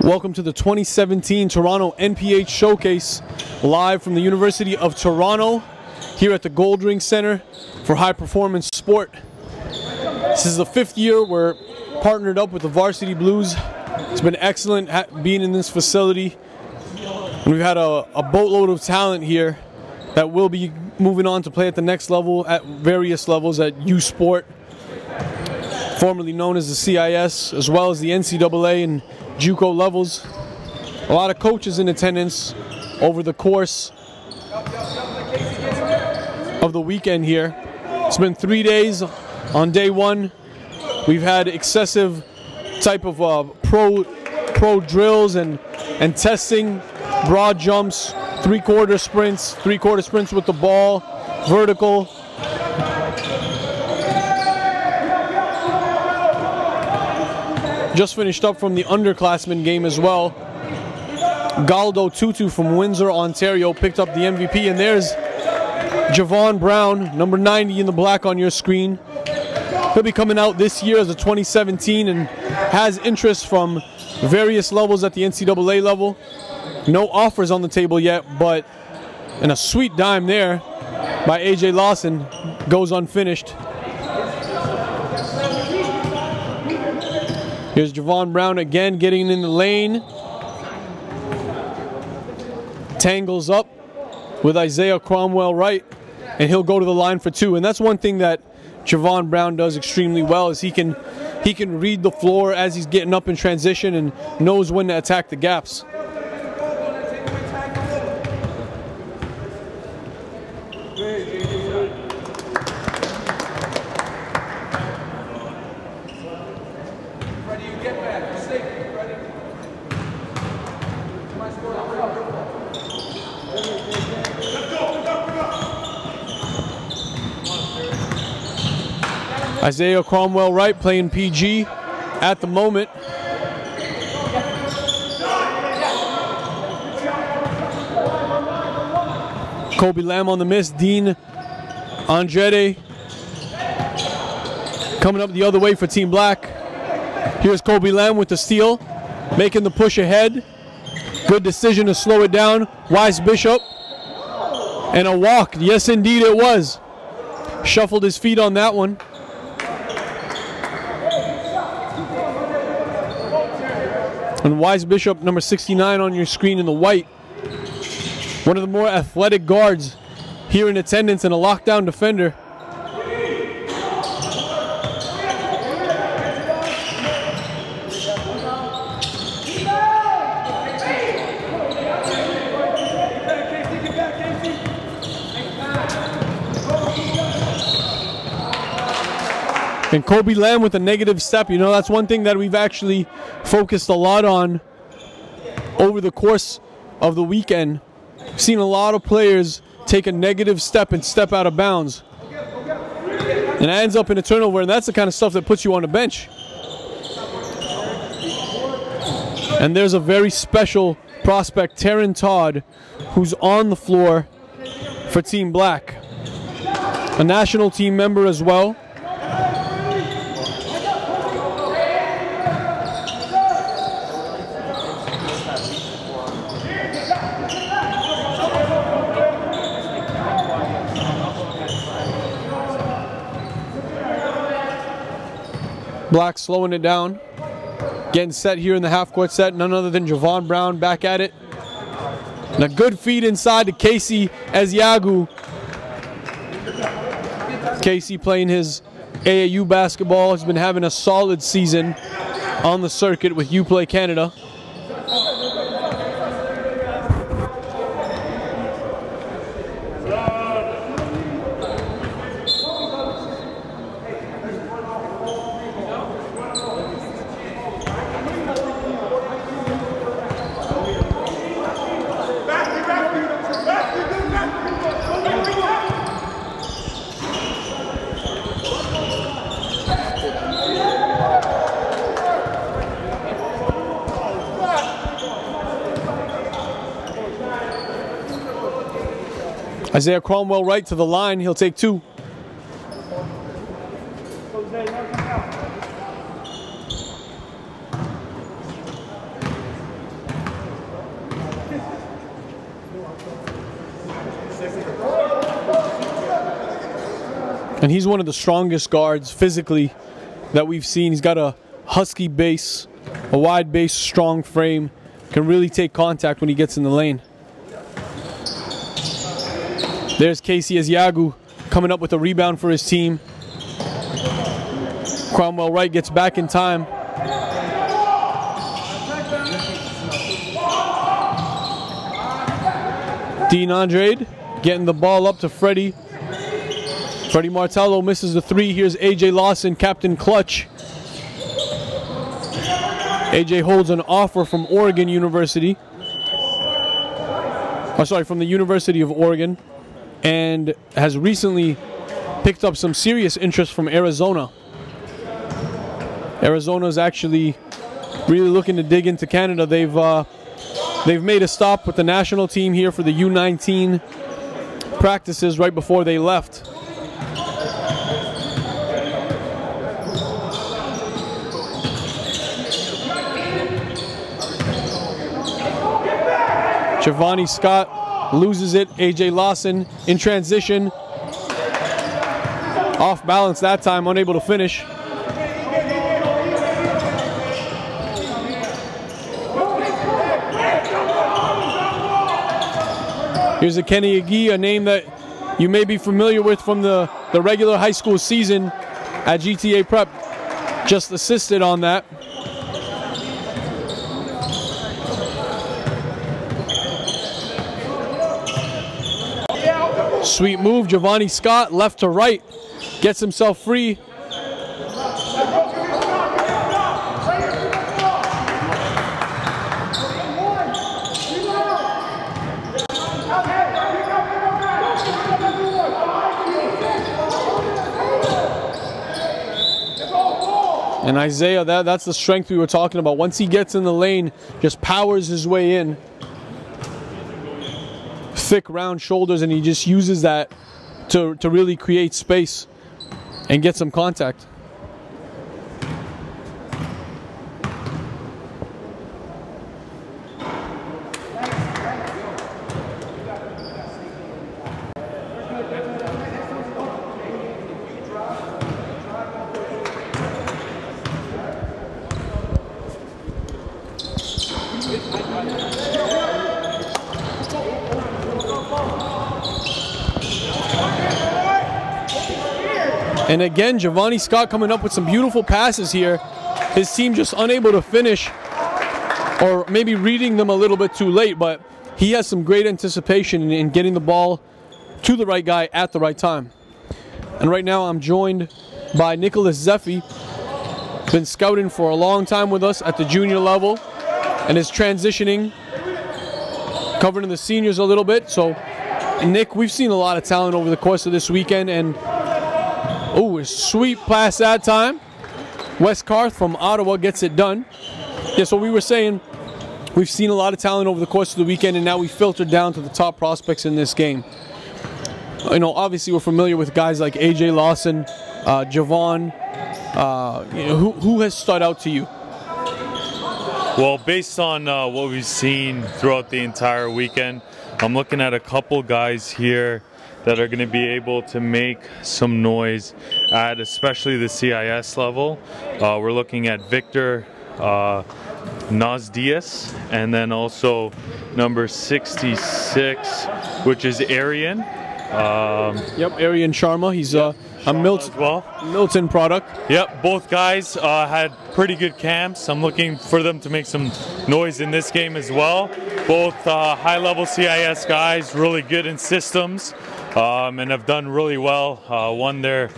Welcome to the 2017 Toronto NPH Showcase, live from the University of Toronto, here at the Goldring Center for High Performance Sport. This is the 5th year we're partnered up with the Varsity Blues. It's been excellent being in this facility. And we've had a boatload of talent here that will be moving on to play at the next level, at various levels at U Sport, formerly known as the CIS, as well as the NCAA and JUCO levels. A lot of coaches in attendance over the course of the weekend here. It's been 3 days. On day one, we've had excessive type of pro drills and testing, broad jumps, three-quarter sprints with the ball, vertical. Just finished up from the Underclassmen game as well. Galdo Tutu from Windsor, Ontario picked up the MVP, and there's Javon Brown, number 90 in the black on your screen. He'll be coming out this year as a 2017 and has interest from various levels at the NCAA level. No offers on the table yet, but and a sweet dime there by AJ Lawson goes unfinished. Here's Javon Brown again getting in the lane. Tangles up with Isaiah Cromwell right, and he'll go to the line for two. And that's one thing that Javon Brown does extremely well, is he can read the floor as he's getting up in transition and knows when to attack the gaps. Isaiah Cromwell Wright playing PG at the moment. Kobe Lamb on the miss. Dean Andrade coming up the other way for Team Black. Here's Kobe Lamb with the steal, making the push ahead. Good decision to slow it down. Wise Bishop. And a walk. Yes, indeed it was. Shuffled his feet on that one. And Wise Bishop, number 69 on your screen in the white. One of the more athletic guards here in attendance and a lockdown defender. And Kobe Lamb with a negative step. You know, that's one thing that we've actually focused a lot on over the course of the weekend. We've seen a lot of players take a negative step and step out of bounds. And it ends up in a turnover, and that's the kind of stuff that puts you on the bench. And there's a very special prospect, Taryn Todd, who's on the floor for Team Black. A national team member as well. Black slowing it down. Getting set here in the half-court set. None other than Javon Brown back at it. And a good feed inside to Casey Eziagu. Casey playing his AAU basketball. Has been having a solid season on the circuit with UPlay Canada. Isaiah Cromwell right to the line. He'll take two. And he's one of the strongest guards physically that we've seen. He's got a husky base, a wide base, strong frame, can really take contact when he gets in the lane. There's Casey Eziagu coming up with a rebound for his team. Cromwell Wright gets back in time. Dean Andrade getting the ball up to Freddie. Freddie Martello misses the three. Here's AJ Lawson, Captain Clutch. AJ holds an offer from Oregon University. Oh, sorry, from the University of Oregon. And has recently picked up some serious interest from Arizona. Arizona's actually really looking to dig into Canada. They've made a stop with the national team here for the U19 practices right before they left. Javon Scott loses it. AJ Lawson in transition. Off balance that time, unable to finish. Here's a Kenny Agee, a name that you may be familiar with from the regular high school season at GTA Prep. Just assisted on that. Sweet move, Javon Scott, left to right, gets himself free. And Isaiah, that's the strength we were talking about. Once he gets in the lane, just powers his way in. Thick, round shoulders, and he just uses that to really create space and get some contact. And again, Javon Scott coming up with some beautiful passes here. His team just unable to finish, or maybe reading them a little bit too late, but he has some great anticipation in getting the ball to the right guy at the right time. And right now I'm joined by Nicholas Zeffi, been scouting for a long time with us at the junior level and is transitioning, covering the seniors a little bit. So Nick, we've seen a lot of talent over the course of this weekend, and oh, a sweet pass that time. Westcott from Ottawa gets it done. Yeah, so we were saying we've seen a lot of talent over the course of the weekend, and now we filtered down to the top prospects in this game. You know, obviously we're familiar with guys like AJ Lawson, Javon. You know, who has stood out to you? Well, based on what we've seen throughout the entire weekend, I'm looking at a couple guys here that are going to be able to make some noise at especially the CIS level. We're looking at Victor Nazdias, and then also number 66, which is Arian. Yep, Arian Sharma. He's a Milton product. Yep, both guys had pretty good camps. I'm looking for them to make some noise in this game as well. Both high-level CIS guys, really good in systems, and have done really well. Won their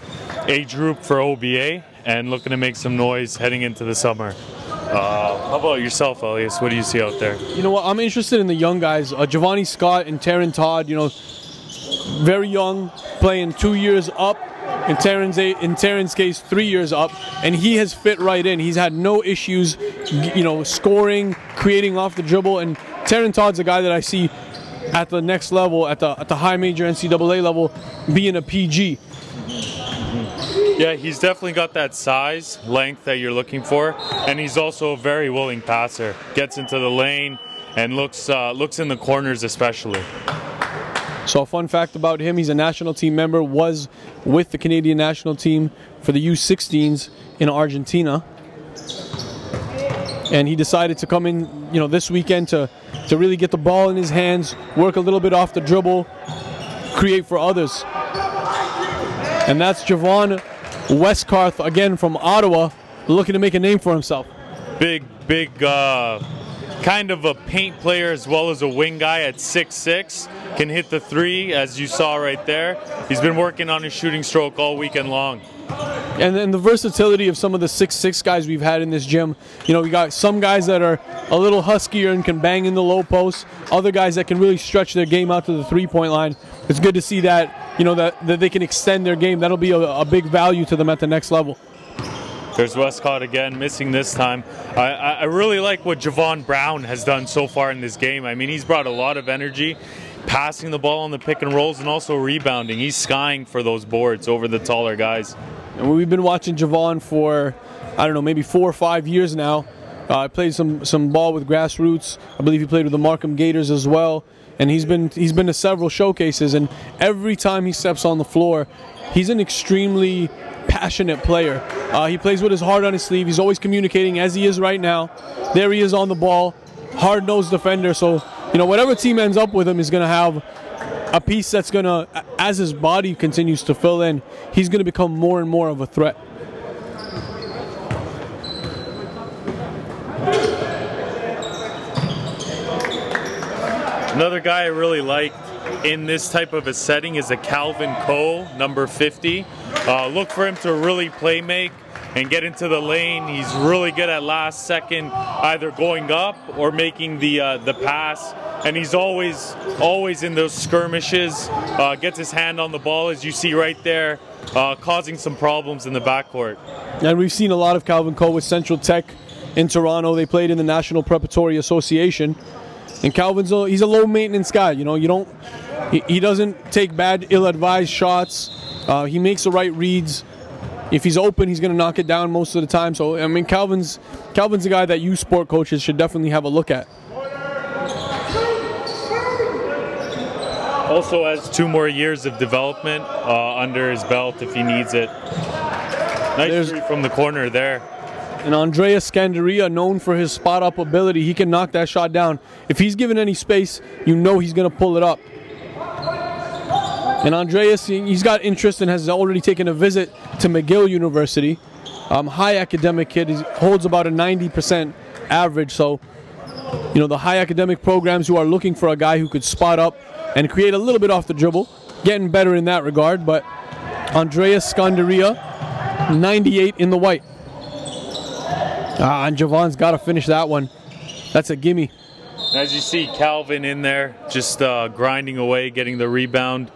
age group for OBA and looking to make some noise heading into the summer. How about yourself, Elias? What do you see out there? You know what? I'm interested in the young guys. Javon Scott and Taryn Todd, you know, very young, playing 2 years up. In Taryn's case, 3 years up, and he has fit right in. He's had no issues, you know, scoring, creating off the dribble. And Taryn Todd's a guy that I see at the next level, at the high major NCAA level, being a PG. Yeah, he's definitely got that size, length that you're looking for, and he's also a very willing passer. Gets into the lane and looks in the corners especially. So a fun fact about him, he's a national team member, was with the Canadian national team for the U16s in Argentina. And he decided to come in, this weekend to really get the ball in his hands, work a little bit off the dribble, create for others. And that's Javon Westcott, again from Ottawa, looking to make a name for himself. Big, kind of a paint player as well as a wing guy at 6'6". Can hit the three, as you saw right there. He's been working on his shooting stroke all weekend long. And then the versatility of some of the 6'6" guys we've had in this gym. We got some guys that are a little huskier and can bang in the low post. Other guys that can really stretch their game out to the three-point line. It's good to see that, that they can extend their game. That'll be a big value to them at the next level. There's Westcott again, missing this time. I really like what Javon Brown has done so far in this game. I mean, he's brought a lot of energy, passing the ball on the pick and rolls and also rebounding. He's skying for those boards over the taller guys. And we've been watching Javon for, I don't know, maybe 4 or 5 years now. I played some ball with Grassroots. I believe he played with the Markham Gators as well. And he's been to several showcases. And every time he steps on the floor, he's an extremely passionate player. He plays with his heart on his sleeve. He's always communicating, as he is right now. There he is on the ball, hard-nosed defender. So, whatever team ends up with him is going to have a piece that's going to, as his body continues to fill in, he's going to become more and more of a threat. Another guy I really liked in this type of a setting is a Calvin Coe, number 50. Look for him to really play make and get into the lane. He's really good at last second, either going up or making the pass. And he's always in those skirmishes, gets his hand on the ball, as you see right there, causing some problems in the backcourt. And we've seen a lot of Calvin Coe with Central Tech in Toronto. They played in the National Preparatory Association. And he's a low maintenance guy. He doesn't take bad, ill-advised shots. He makes the right reads. If he's open, he's going to knock it down most of the time. So, I mean, Calvin's a guy that you sport coaches should definitely have a look at. Also has 2 more years of development under his belt if he needs it. Nice three from the corner there. And Iskander, known for his spot-up ability, he can knock that shot down. If he's given any space, he's going to pull it up. And Andreas, he's got interest and has already taken a visit to McGill University. High academic kid. He holds about a 90% average. So, the high academic programs who are looking for a guy who could spot up and create a little bit off the dribble, getting better in that regard. But Iskander, 98 in the white. And Javon's got to finish that one. That's a gimme. As you see, Calvin in there, just grinding away, getting the rebound.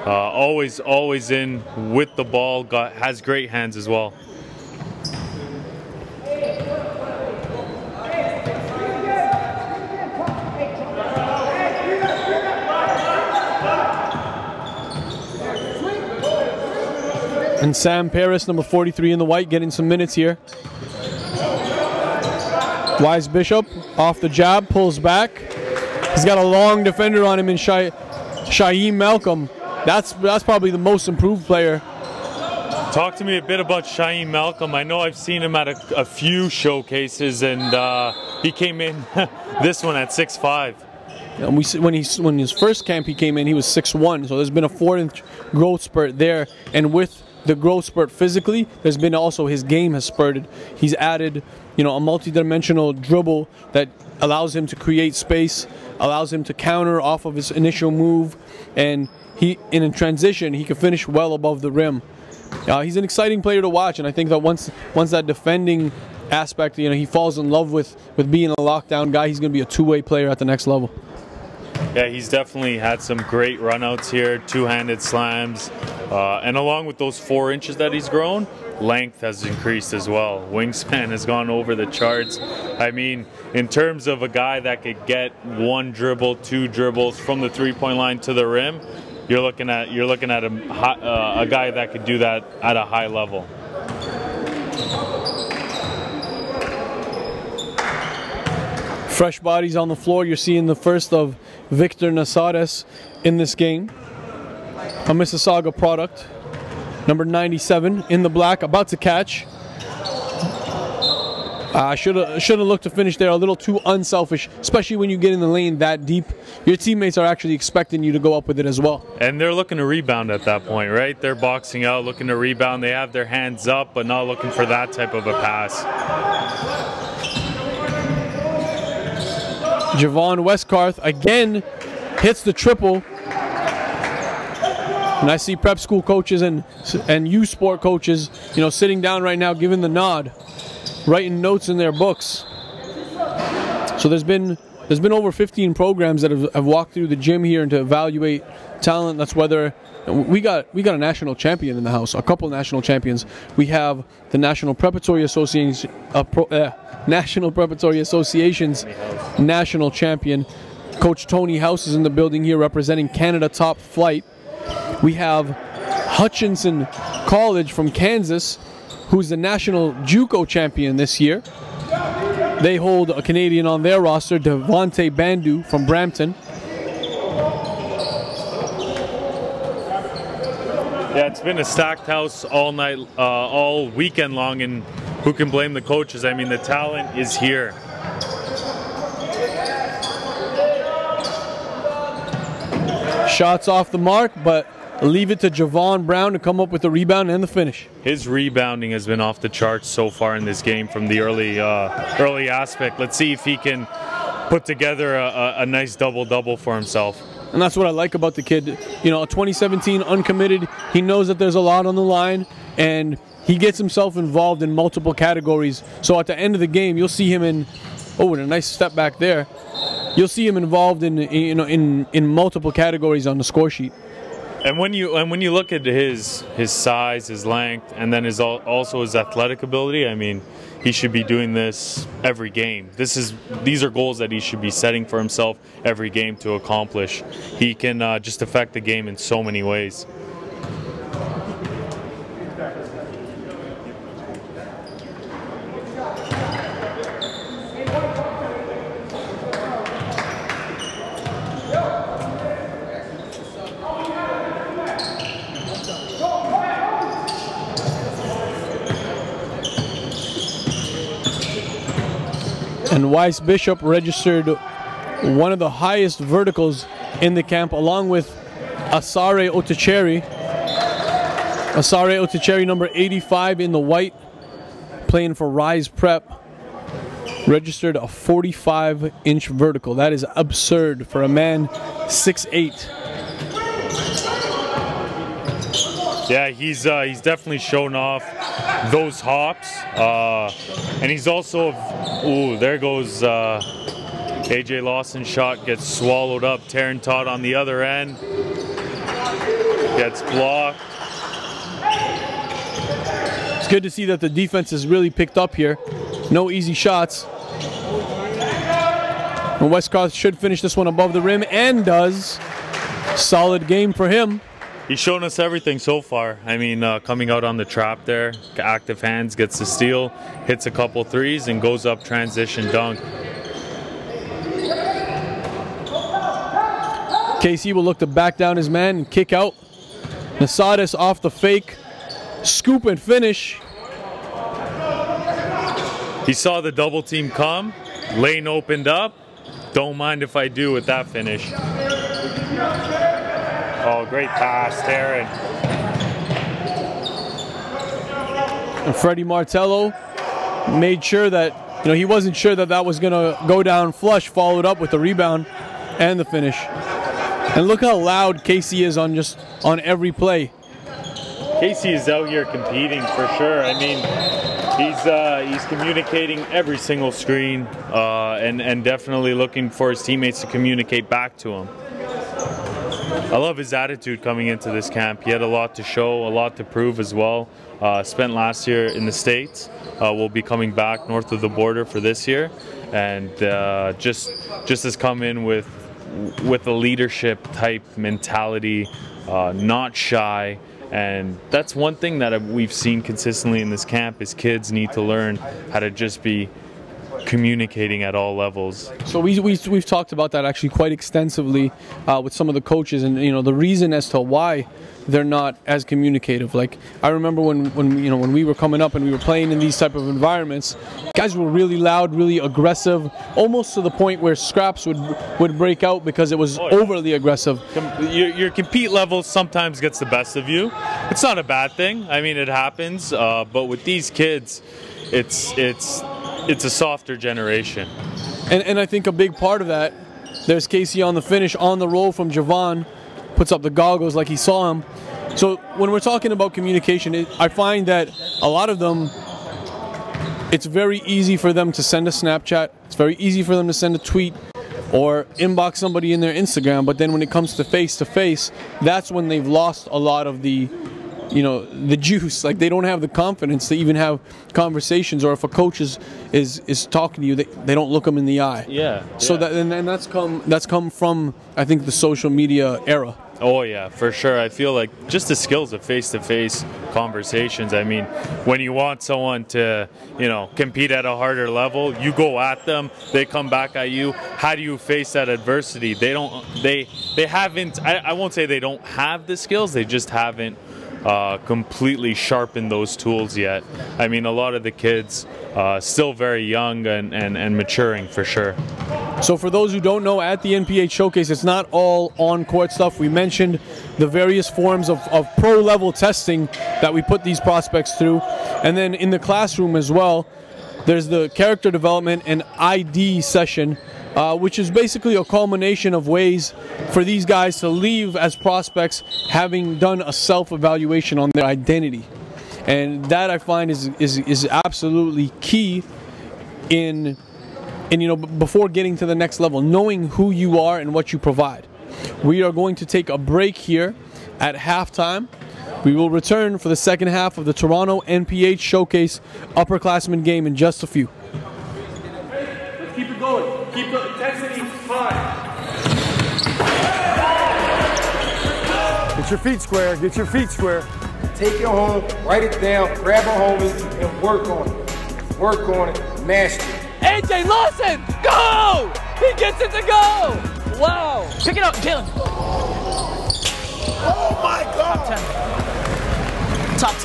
Always in with the ball. Has great hands as well. And Sam Paris, number 43 in the white, getting some minutes here. Wise Bishop off the jab, pulls back. He's got a long defender on him in Shaheem Malcolm. That's probably the most improved player. Talk to me a bit about Shaheem Malcolm. I know I've seen him at a few showcases, and he came in this one at 6'5". And when his first camp he came in, he was 6'1". So there's been a 4-inch growth spurt there, and with the growth spurt physically, there's been also his game has spurted. He's added, a multi-dimensional dribble that allows him to create space, allows him to counter off of his initial move, and in a transition, he can finish well above the rim. He's an exciting player to watch, and I think that once that defending aspect, he falls in love with being a lockdown guy, he's going to be a two-way player at the next level. Yeah, he's definitely had some great runouts here, two-handed slams, and along with those 4 inches that he's grown, length has increased as well. Wingspan has gone over the charts. I mean, in terms of a guy that could get 1 dribble, 2 dribbles from the three-point line to the rim, you're looking at a guy that could do that at a high level. Fresh bodies on the floor. You're seeing the first of Victor Nasares in this game. A Mississauga product. Number 97 in the black, about to catch. Should have looked to finish there. A little too unselfish, especially when you get in the lane that deep. Your teammates are actually expecting you to go up with it as well. And they're looking to rebound at that point, right? They're boxing out, looking to rebound. They have their hands up, but not looking for that type of a pass. Javon Westcott again hits the triple. And I see prep school coaches and youth sport coaches, sitting down right now, giving the nod, writing notes in their books. So there's been over 15 programs that have walked through the gym here and to evaluate talent. That's whether we got a national champion in the house, a couple national champions. We have the National Preparatory Association, National Preparatory Association's national champion. Coach Tony House is in the building here representing Canada Top Flight. We have Hutchinson College from Kansas, who's the national JUCO champion this year. They hold a Canadian on their roster, Devontae Bandu from Brampton. Yeah, it's been a stacked house all night, all weekend long, and who can blame the coaches? I mean, the talent is here. Shots off the mark, but leave it to Javon Brown to come up with the rebound and the finish. His rebounding has been off the charts so far in this game from the early aspect. Let's see if he can put together a nice double-double for himself. And that's what I like about the kid. A 2017 uncommitted. He knows that there's a lot on the line, and he gets himself involved in multiple categories. So at the end of the game, you'll see him in, and a nice step back there. You'll see him involved in multiple categories on the score sheet. And when you look at his size, his length, and then also his athletic ability, I mean, he should be doing this every game. These are goals that he should be setting for himself every game to accomplish. He can just affect the game in so many ways. And Weiss Bishop registered one of the highest verticals in the camp, along with Asare Otecheri. Asare Otecheri, number 85 in the white, playing for Rise Prep, registered a 45-inch vertical. That is absurd for a man 6'8". Yeah, he's definitely shown off those hops, and he's also, there goes AJ Lawson's shot, gets swallowed up. Taryn Todd on the other end gets blocked. It's good to see that the defense has really picked up here. No easy shots. And Westcott should finish this one above the rim, and does. Solid game for him. He's shown us everything so far. I mean, coming out on the trap there, active hands, gets the steal, hits a couple threes, and goes up transition dunk. KC will look to back down his man and kick out. Nasadas off the fake, scoop and finish. He saw the double team come, lane opened up. Don't mind if I do with that finish. Oh, great pass, Taryn. And Freddie Martello made sure that, he wasn't sure that that was going to go down flush, followed up with the rebound and the finish. And look how loud Casey is on every play. Casey is out here competing for sure. I mean, he's communicating every single screen and definitely looking for his teammates to communicate back to him. I love his attitude coming into this camp. He had a lot to show, a lot to prove as well. Spent last year in the States. Will be coming back north of the border for this year, and just has come in with a leadership type mentality, not shy. And that's one thing that we've seen consistently in this camp is kids need to learn how to just be communicating at all levels. So we've talked about that actually quite extensively with some of the coaches, and the reason as to why they're not as communicative. Like, I remember when we were coming up and we were playing in these type of environments, guys were really loud, really aggressive, almost to the point where scraps would break out because it was overly aggressive. Your compete level sometimes gets the best of you. It's not a bad thing. I mean, it happens. But with these kids, it's a softer generation. And I think a big part of that, there's Casey on the finish, on the roll from Javon, puts up the goggles like he saw him. So when we're talking about communication, I find that a lot of them, it's very easy for them to send a Snapchat. It's very easy for them to send a tweet or inbox somebody in their Instagram. But then when it comes to face, that's when they've lost a lot of the juice. Like, they don't have the confidence to even have conversations, or if a coach is talking to you, they don't look them in the eye. Yeah. So that's come from, I think, the social media era. Oh yeah, for sure. I feel like just the skills of face-to-face conversations. I mean, when you want someone to, compete at a harder level, you go at them, they come back at you. How do you face that adversity? They haven't, I won't say they don't have the skills, they just haven't completely sharpened those tools yet. I mean, a lot of the kids still very young and maturing for sure. So for those who don't know, at the NPH Showcase, it's not all on-court stuff. We mentioned the various forms of pro-level testing that we put these prospects through. And then in the classroom as well, there's the character development and ID session, which is basically a culmination of ways for these guys to leave as prospects having done a self-evaluation on their identity. And that, I find, is absolutely key in before getting to the next level, knowing who you are and what you provide. We are going to take a break here at halftime. We will return for the second half of the Toronto NPH Showcase Upperclassmen game in just a few. Let's keep it going. Keep the intensity high. Get your feet square. Get your feet square. Take it home, write it down, grab a homie, and work on it. Work on it, master it. AJ Lawson, go! He gets it to go! Wow! Pick it up, Jalen. Oh my God! Top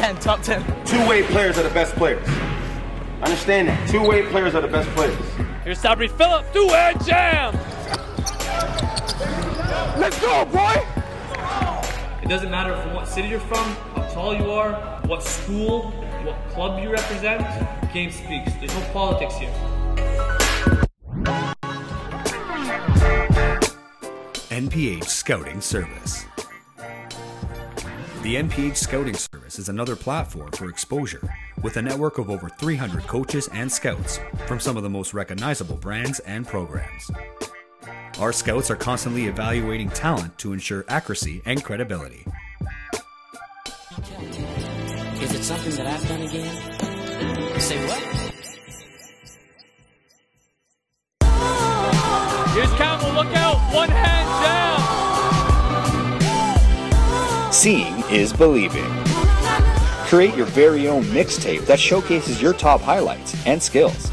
10. Two-way players are the best players. Understand that. Two-way players are the best players. Here's Sabri Phillip, two-hand jam! Let's go, boy! It doesn't matter from what city you're from, how tall you are, what school, what club you represent. Game speaks. There's no politics here. NPH Scouting Service. The NPH Scouting Service is another platform for exposure with a network of over 300 coaches and scouts from some of the most recognizable brands and programs. Our scouts are constantly evaluating talent to ensure accuracy and credibility. Is it something that I've done again? Say what? Here's Campbell, look out, one hand jam! Seeing is believing. Create your very own mixtape that showcases your top highlights and skills.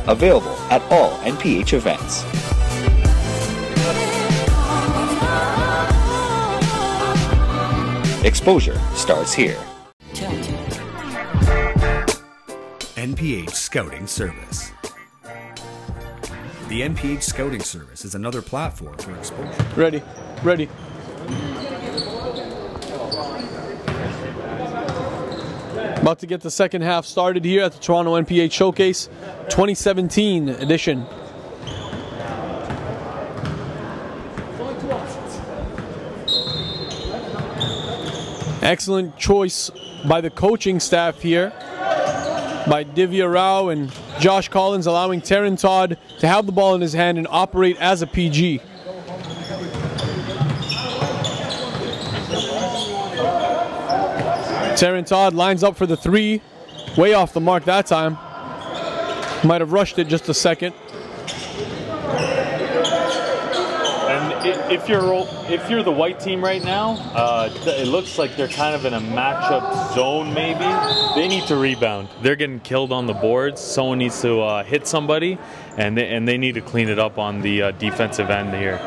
Available at all NPH events. Exposure starts here. NPH Scouting Service. The NPH Scouting Service is another platform for exposure. Ready. About to get the second half started here at the Toronto NPH Showcase 2017 edition. Excellent choice by the coaching staff here, by Divya Rao and Josh Collins, allowing Taryn Todd to have the ball in his hand and operate as a PG. Taryn Todd lines up for the three, way off the mark that time. Might have rushed it just a second. And if you're the white team right now, it looks like they're kind of in a matchup zone. Maybe they need to rebound. They're getting killed on the boards. Someone needs to hit somebody, and they need to clean it up on the defensive end here.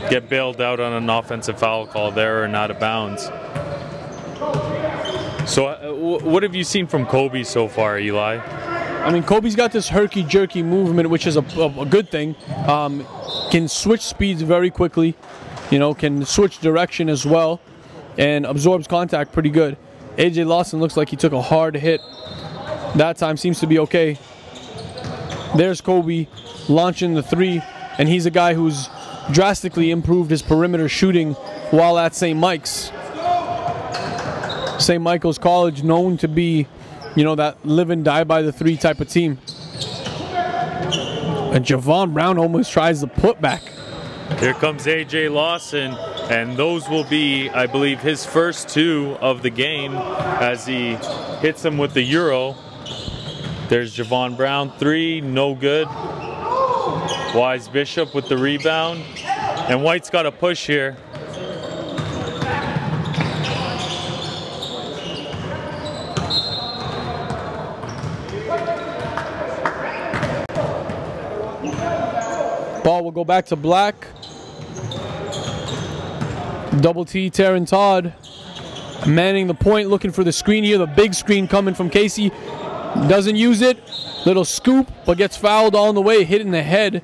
Get bailed out on an offensive foul call there and out of bounds. So what have you seen from Kobe so far, Eli? I mean, Kobe's got this herky-jerky movement, which is a good thing. Can switch speeds very quickly, can switch direction as well, and absorbs contact pretty good. AJ Lawson looks like he took a hard hit. That time seems to be okay. There's Kobe launching the three, and he's a guy who's drastically improved his perimeter shooting while at St. Mike's. St. Michael's College, known to be, that live and die by the three type of team. And Javon Brown almost tries the putback. Here comes AJ Lawson, and those will be, I believe, his first two of the game as he hits them with the Euro. There's Javon Brown, three, no good. Wise Bishop with the rebound, and White's got a push here. Ball will go back to Black. Double T, Taryn Todd manning the point, looking for the screen here. The big screen coming from Casey. Doesn't use it. Little scoop, but gets fouled on the way, hit in the head.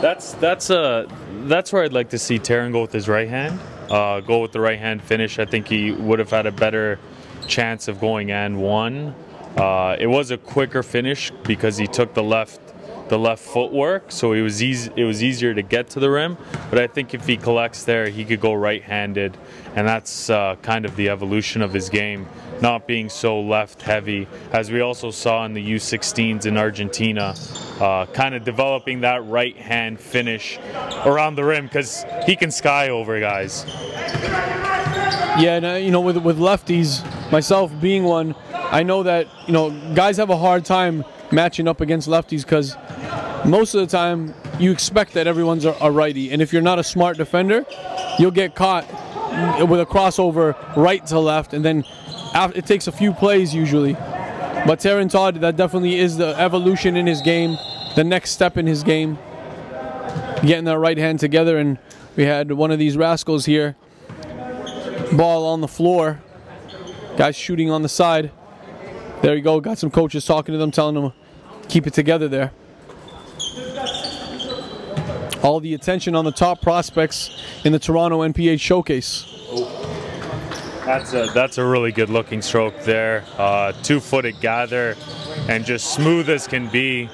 That's where I'd like to see Taryn go with his right hand. Go with the right hand finish. I think he would have had a better chance of going and one. It was a quicker finish because he took the left footwork, so it was easier to get to the rim. But I think if he collects there, he could go right-handed, and that's kind of the evolution of his game, not being so left-heavy, as we also saw in the U16s in Argentina, kind of developing that right-hand finish around the rim because he can sky over guys. Yeah, and with lefties, myself being one, I know that guys have a hard time matching up against lefties because most of the time you expect that everyone's a righty, and if you're not a smart defender, you'll get caught with a crossover right to left, and then it takes a few plays usually. But Taryn Todd, that definitely is the evolution in his game, the next step in his game, getting that right hand together. And we had one of these rascals here, ball on the floor, guys shooting on the side. There you go, got some coaches talking to them, telling them keep it together there. All the attention on the top prospects in the Toronto NPH showcase. That's a really good looking stroke there. 2-footed gather and just smooth as can be.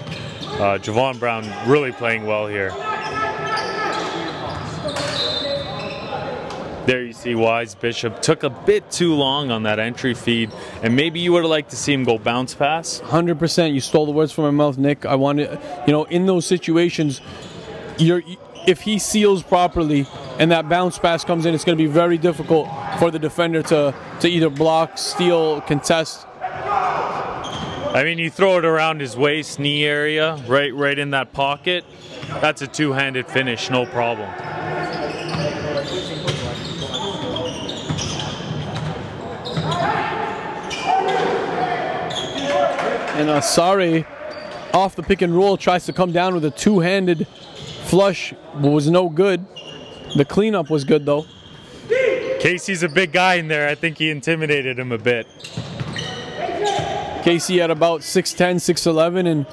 Javon Brown really playing well here. There you see Wise Bishop took a bit too long on that entry feed, and maybe you would have liked to see him go bounce pass. 100%. You stole the words from my mouth, Nick. I wanted, in those situations, if he seals properly and that bounce pass comes in, it's going to be very difficult for the defender to either block, steal, contest. I mean, you throw it around his waist, knee area, right in that pocket. That's a two-handed finish, no problem. And Asare, off the pick and roll, tries to come down with a two-handed flush, but was no good. The cleanup was good, though. Casey's a big guy in there. I think he intimidated him a bit. Casey at about 6'10", 6'11", and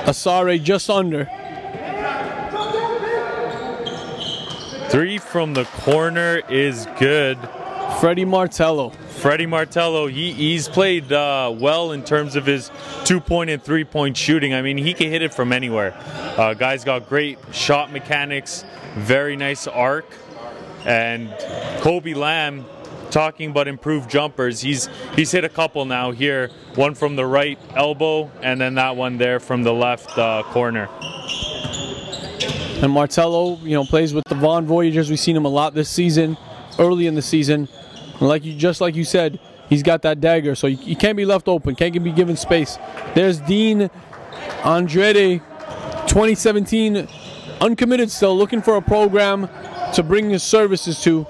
Asare just under. Three from the corner is good. Freddie Martello. Freddie Martello, he's played well in terms of his 2-point and 3-point shooting. I mean, he can hit it from anywhere. Guy's got great shot mechanics, very nice arc. And Kobe Lamb, talking about improved jumpers, he's hit a couple now here. One from the right elbow, and then that one there from the left corner. And Martello, plays with the Vaughan Voyagers. We've seen him a lot this season, early in the season. And just like you said, he's got that dagger, so you can't be left open, can't be given space. There's Dean Andrade, 2017, uncommitted still, looking for a program to bring his services to.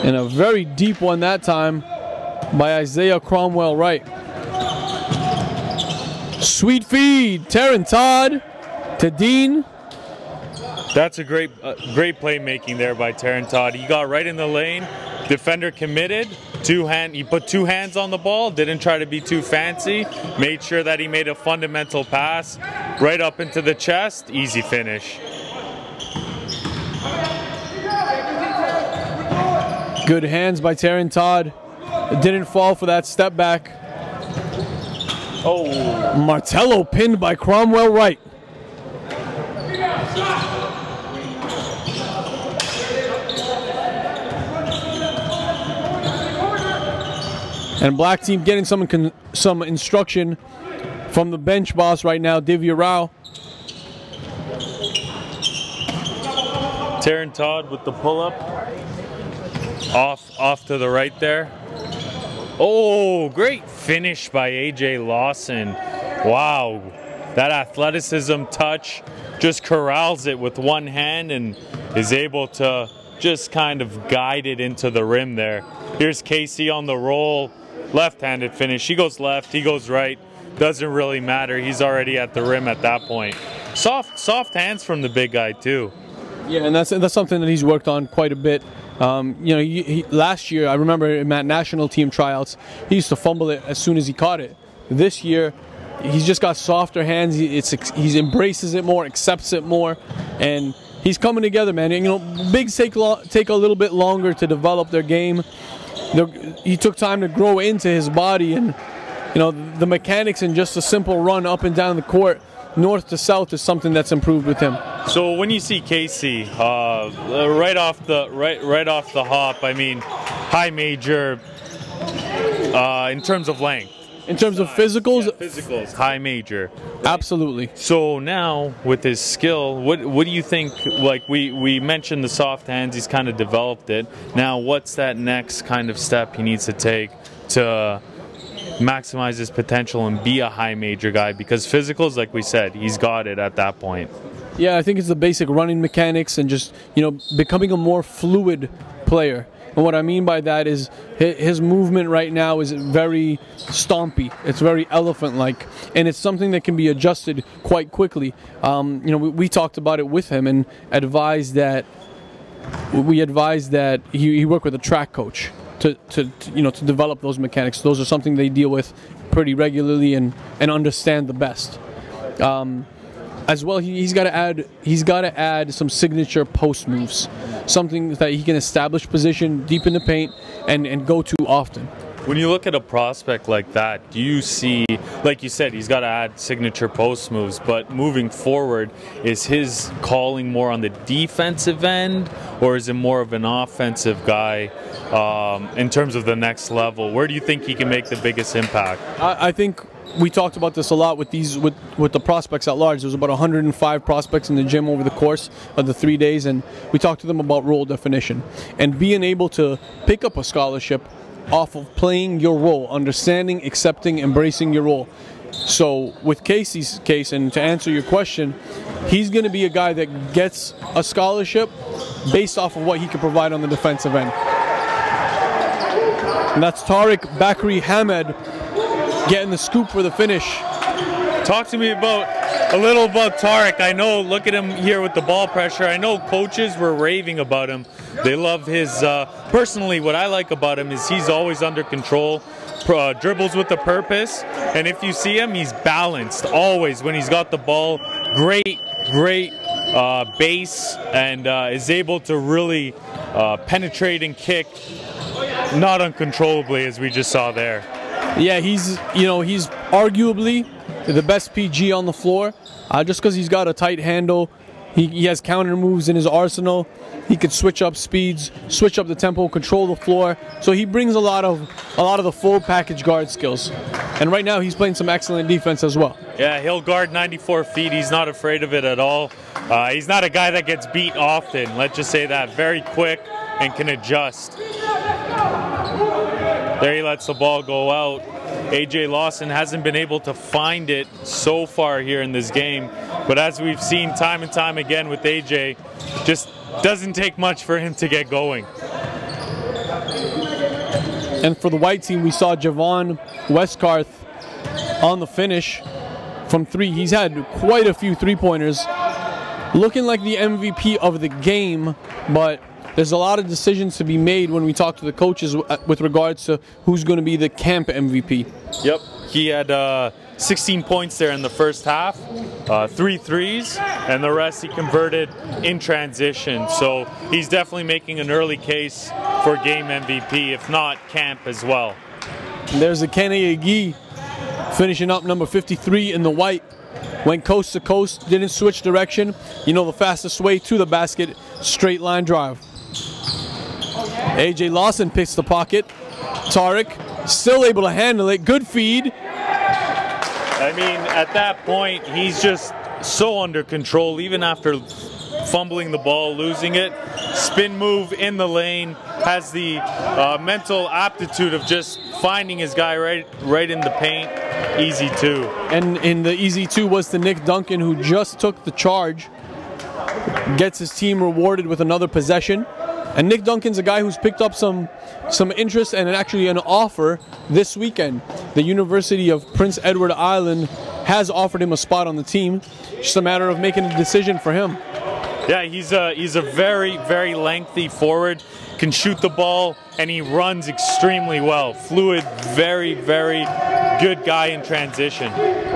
And a very deep one that time by Isaiah Cromwell Wright. Sweet feed, Terran Todd to Dean. That's a great playmaking there by Terran Todd. He got right in the lane. Defender committed. He put two hands on the ball. Didn't try to be too fancy. Made sure that he made a fundamental pass right up into the chest. Easy finish. Good hands by Terran Todd. It didn't fall for that step back. Oh. Martello pinned by Cromwell Wright. And black team getting some instruction from the bench boss right now, Divya Rao. Terran Todd with the pull-up. Off to the right there. Oh, great finish by AJ Lawson. Wow, that athleticism touch, just corrals it with one hand and is able to just kind of guide it into the rim there. Here's Casey on the roll, left-handed finish. He goes left, he goes right. Doesn't really matter. He's already at the rim at that point. Soft hands from the big guy too. Yeah, and that's something that he's worked on quite a bit. Last year, I remember him at national team tryouts, he used to fumble it as soon as he caught it. This year, he's just got softer hands. He embraces it more, accepts it more, and he's coming together, man. You know, bigs take a little bit longer to develop their game. He took time to grow into his body, and you know, the mechanics and just a simple run up and down the court, north to south, is something that's improved with him. So when you see Casey right off the hop, I mean, high major in terms of length. In terms of physicals? Yeah, physicals, high major. Absolutely. So now, with his skill, what do you think, like we mentioned the soft hands, he's kind of developed it. Now, what's that next kind of step he needs to take to maximize his potential and be a high major guy? Because physicals, like we said, he's got it at that point. Yeah, I think it's the basic running mechanics and just, you know, becoming a more fluid player. And what I mean by that is his movement right now is very stompy. It's very elephant-like, and it's something that can be adjusted quite quickly. We talked about it with him and advised that he work with a track coach to develop those mechanics. Those are something they deal with pretty regularly and understand the best. As well, he's got to add some signature post moves, something that he can establish position deep in the paint and go to often. When you look at a prospect like that, do you see, like you said, he's got to add signature post moves, but moving forward, is his calling more on the defensive end, or is it more of an offensive guy in terms of the next level? Where do you think he can make the biggest impact? I think we talked about this a lot with the prospects at large. There was about 105 prospects in the gym over the course of the 3 days, and we talked to them about role definition and being able to pick up a scholarship off of playing your role, understanding, accepting, embracing your role. So with Casey's case, and to answer your question, he's going to be a guy that gets a scholarship based off of what he can provide on the defensive end. And that's Tariq Bakri Hamed getting the scoop for the finish. Talk to me a little about Tariq. I know, look at him here with the ball pressure. I know coaches were raving about him. They love his, personally what I like about him is he's always under control, dribbles with a purpose, and if you see him, he's balanced always when he's got the ball. Great base, and is able to really penetrate and kick, not uncontrollably as we just saw there. Yeah, he's arguably the best PG on the floor, just because he's got a tight handle. He has counter moves in his arsenal. He could switch up speeds, switch up the tempo, control the floor. So he brings a lot of the full package guard skills. And right now he's playing some excellent defense as well. Yeah, he'll guard 94 feet. He's not afraid of it at all. He's not a guy that gets beat often. Let's just say that. Very quick and can adjust. There he lets the ball go out. AJ Lawson hasn't been able to find it so far here in this game, but as we've seen time and time again with AJ, just doesn't take much for him to get going. And for the white team, we saw Javon Westcott on the finish from 3. He's had quite a few three-pointers. Looking like the MVP of the game, but there's a lot of decisions to be made when we talk to the coaches with regards to who's going to be the camp MVP. Yep, he had 16 points there in the first half, 3 threes, and the rest he converted in transition. So he's definitely making an early case for game MVP, if not camp as well. And there's a Kenny Agee finishing up number 53 in the white. Went coast to coast, didn't switch direction. You know the fastest way to the basket, straight line drive. AJ Lawson picks the pocket. Tariq still able to handle it. Good feed. I mean, at that point, he's just so under control, even after fumbling the ball, losing it. Spin move in the lane, has the mental aptitude of just finding his guy right in the paint. Easy 2. And in the easy 2 was to Nick Duncan, who just took the charge. Gets his team rewarded with another possession. And Nick Duncan's a guy who's picked up some interest and actually an offer this weekend. The University of Prince Edward Island has offered him a spot on the team. Just a matter of making a decision for him. Yeah, he's a very, very lengthy forward, can shoot the ball, and he runs extremely well. Fluid, very, very good guy in transition.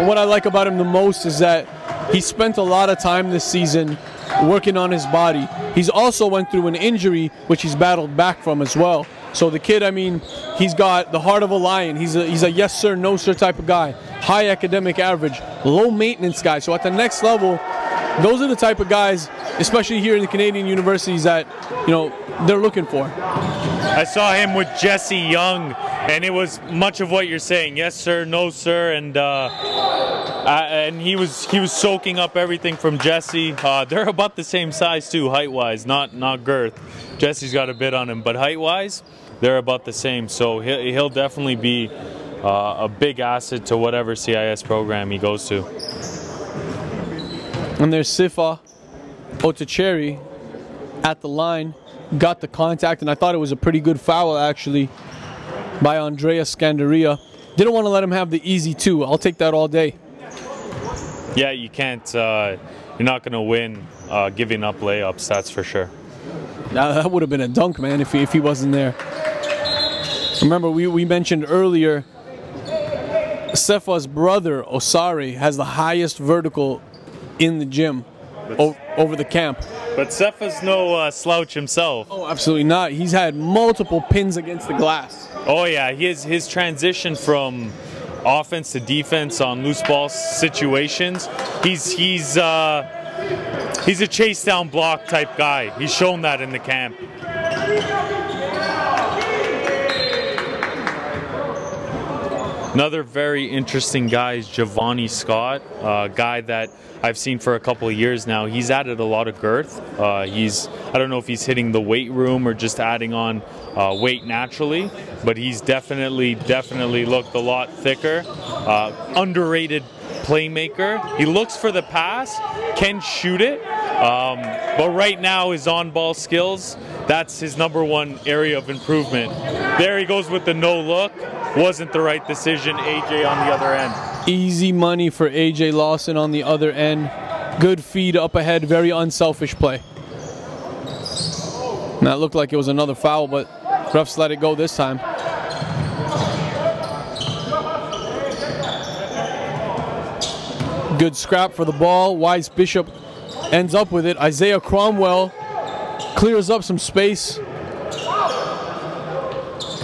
What I like about him the most is that he spent a lot of time this season working on his body. He's also went through an injury, which he's battled back from as well. So the kid, I mean, he's got the heart of a lion. He's a yes sir, no sir type of guy. High academic average, low maintenance guy. So at the next level, those are the type of guys, especially here in the Canadian universities, that, you know, they're looking for. I saw him with Jesse Young, and it was much of what you're saying. Yes sir, no sir, and he was soaking up everything from Jesse. They're about the same size too, height-wise, not girth. Jesse's got a bit on him, but height-wise, they're about the same. So he'll definitely be a big asset to whatever CIS program he goes to. And there's Sifa Otacheri at the line, got the contact, and I thought it was a pretty good foul actually by Andrea Scanderia. Didn't want to let him have the easy 2. I'll take that all day. Yeah, you can't. You're not going to win giving up layups, that's for sure. That would have been a dunk, man, if he wasn't there. Remember, we mentioned earlier, Sefa's brother, Osari, has the highest vertical in the gym over the camp. But Sefa's no slouch himself. Oh, absolutely not. He's had multiple pins against the glass. Oh, yeah. His transition from offense to defense on loose ball situations, he's a chase down block type guy. He's shown that in the camp. Another very interesting guy is Javon Westcott, a guy that I've seen for a couple of years now. He's added a lot of girth. I don't know if he's hitting the weight room or just adding on weight naturally, but he's definitely looked a lot thicker. Underrated playmaker. He looks for the pass, can shoot it, but right now his on-ball skills, that's his #1 area of improvement. There he goes with the no look. Wasn't the right decision. AJ on the other end. Easy money for AJ Lawson on the other end. Good feed up ahead, very unselfish play. And that looked like it was another foul, but refs let it go this time. Good scrap for the ball. Wise Bishop ends up with it. Isaiah Cromwell clears up some space.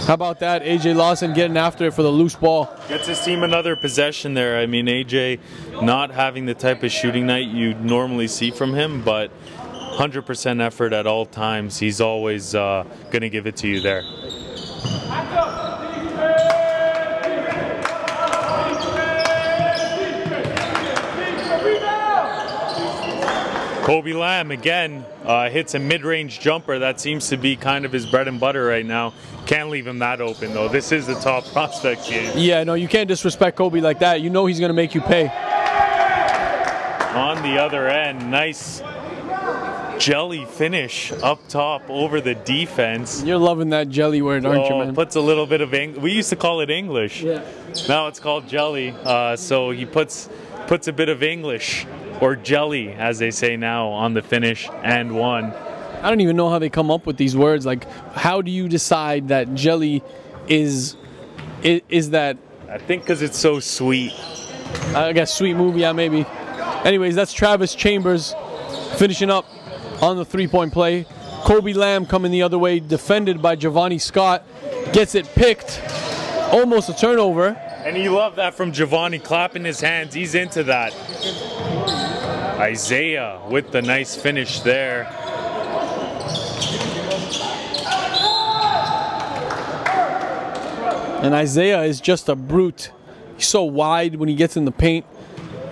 How about that? AJ Lawson getting after it for the loose ball. Gets his team another possession there. I mean, AJ not having the type of shooting night you normally see from him, but 100% effort at all times. He's always going to give it to you there. Kobe Lamb again hits a mid-range jumper. That seems to be kind of his bread and butter right now. Can't leave him that open, though. This is the top prospects game. Yeah, no, you can't disrespect Kobe like that. You know he's going to make you pay. On the other end, nice jelly finish up top over the defense. You're loving that jelly word, aren't you, man? Puts a little bit of we used to call it English. Yeah. Now it's called jelly. So he puts a bit of English, or jelly, as they say now, on the finish and one. I don't even know how they come up with these words. Like, how do you decide that jelly is that? I think because it's so sweet. I guess sweet movie, yeah, maybe. Anyways, that's Travis Chambers finishing up on the three-point play. Kobe Lamb coming the other way, defended by Javon Scott. Gets it picked. Almost a turnover. And he loved that from Javon, clapping his hands. He's into that. Isaiah with the nice finish there. And Isaiah is just a brute. He's so wide when he gets in the paint.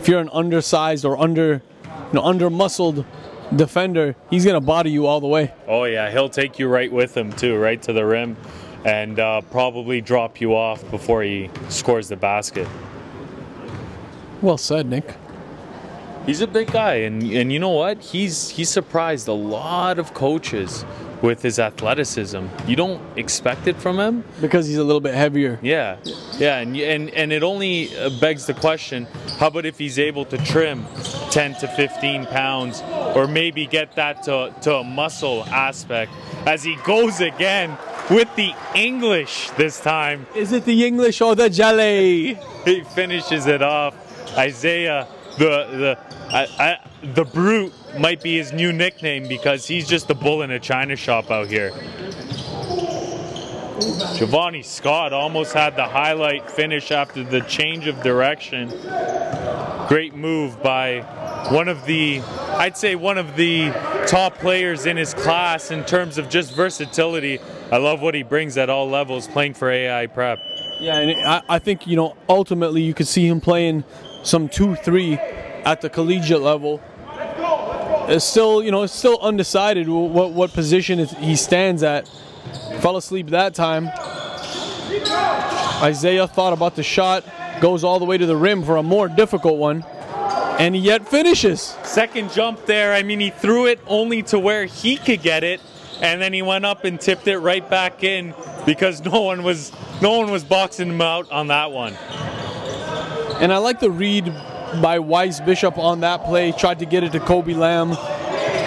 If you're an undersized or under-muscled defender, he's gonna body you all the way. Oh yeah, he'll take you right with him too, right to the rim, and probably drop you off before he scores the basket. Well said, Nick. He's a big guy, and you know what? He's surprised a lot of coaches with his athleticism. You don't expect it from him because he's a little bit heavier. Yeah, and it only begs the question: how about if he's able to trim 10 to 15 pounds, or maybe get that to a muscle aspect? As he goes again with the English this time. Is it the English or the jelly? He finishes it off. Isaiah, the brute might be his new nickname because he's just a bull in a china shop out here. Javon Scott almost had the highlight finish after the change of direction. Great move by I'd say one of the top players in his class in terms of just versatility. I love what he brings at all levels, playing for AI Prep. Yeah, and I think, ultimately you could see him playing some 2-3 at the collegiate level. It's still, it's still undecided what position he stands at. Fell asleep that time. Isaiah thought about the shot, goes all the way to the rim for a more difficult one, and he yet finishes. Second jump there, I mean, he threw it only to where he could get it, and then he went up and tipped it right back in because no one was boxing him out on that one. And I like the read by Weiss Bishop on that play, tried to get it to Kobe Lamb.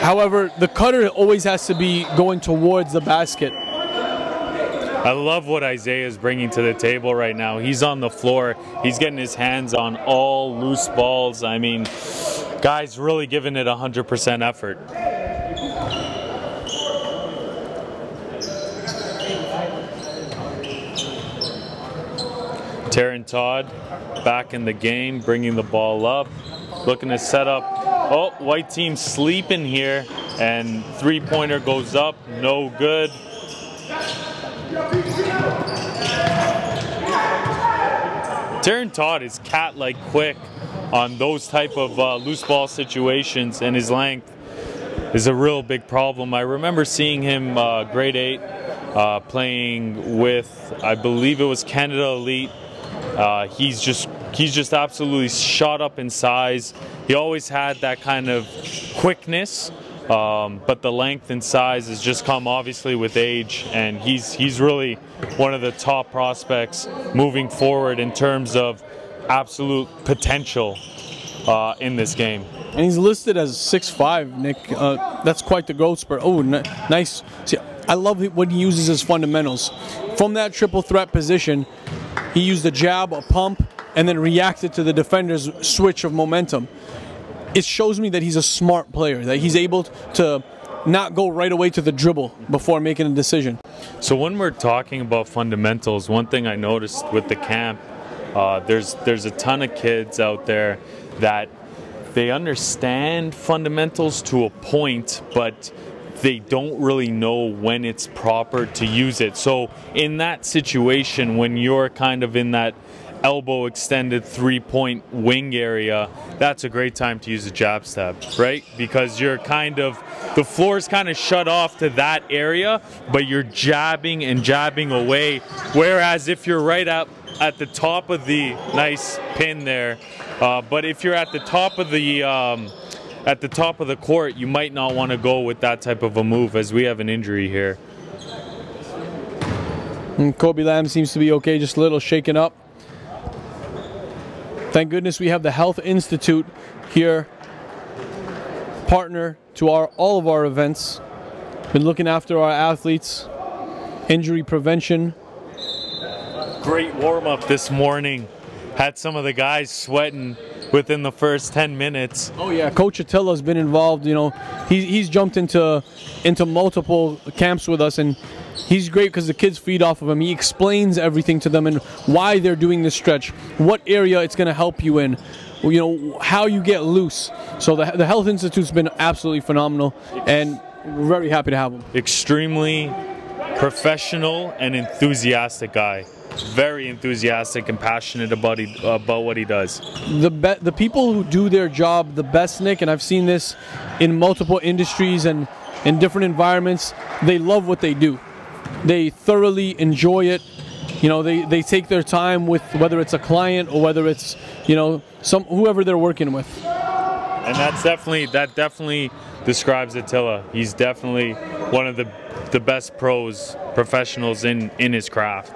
However, the cutter always has to be going towards the basket. I love what Isaiah is bringing to the table right now. He's on the floor. He's getting his hands on all loose balls. I mean, guy's really giving it 100% effort. Taryn Todd back in the game, bringing the ball up, looking to set up. Oh, white team sleeping here, and three-pointer goes up, no good. Taryn Todd is cat-like quick on those type of loose ball situations, and his length is a real big problem. I remember seeing him grade 8 playing with, I believe it was Canada Elite. He's just absolutely shot up in size. He always had that kind of quickness, but the length and size has just come obviously with age, and he's really one of the top prospects moving forward in terms of absolute potential in this game. And he's listed as 6'5", Nick. That's quite the growth spurt. Oh, nice. See, I love when he uses his fundamentals. From that triple threat position, he used a jab, a pump, and then reacted to the defender's switch of momentum. It shows me that he's a smart player, that he's able to not go right away to the dribble before making a decision. So when we're talking about fundamentals, one thing I noticed with the camp, there's a ton of kids out there that they understand fundamentals to a point, but they don't really know when it's proper to use it. So in that situation, when you're kind of in that elbow extended 3-point wing area, that's a great time to use a jab step, right? Because you're kind of, the floor is kind of shut off to that area, but you're jabbing and jabbing away. Whereas if you're right up at the top of the nice pin there, but if you're at the top of the court, you might not want to go with that type of a move, as we have an injury here. And Kobe Lamb seems to be okay, just a little shaken up. Thank goodness we have the Health Institute here, partner to all of our events. Been looking after our athletes, injury prevention. Great warm-up this morning. Had some of the guys sweating within the first 10 minutes. Oh yeah, Coach Attila's been involved. You know, he's jumped into multiple camps with us, and he's great because the kids feed off of him. He explains everything to them and why they're doing this stretch, what area it's going to help you in, you know, how you get loose. So the Health Institute's been absolutely phenomenal, and we're very happy to have him. Extremely professional and enthusiastic guy. Very enthusiastic and passionate about what he does. The people who do their job the best, Nick, and I've seen this in multiple industries and in different environments, they love what they do. They thoroughly enjoy it. You know, they take their time with whether it's a client or whether it's, you know, whoever they're working with. And that definitely describes Attila. He's definitely one of the best professionals in his craft.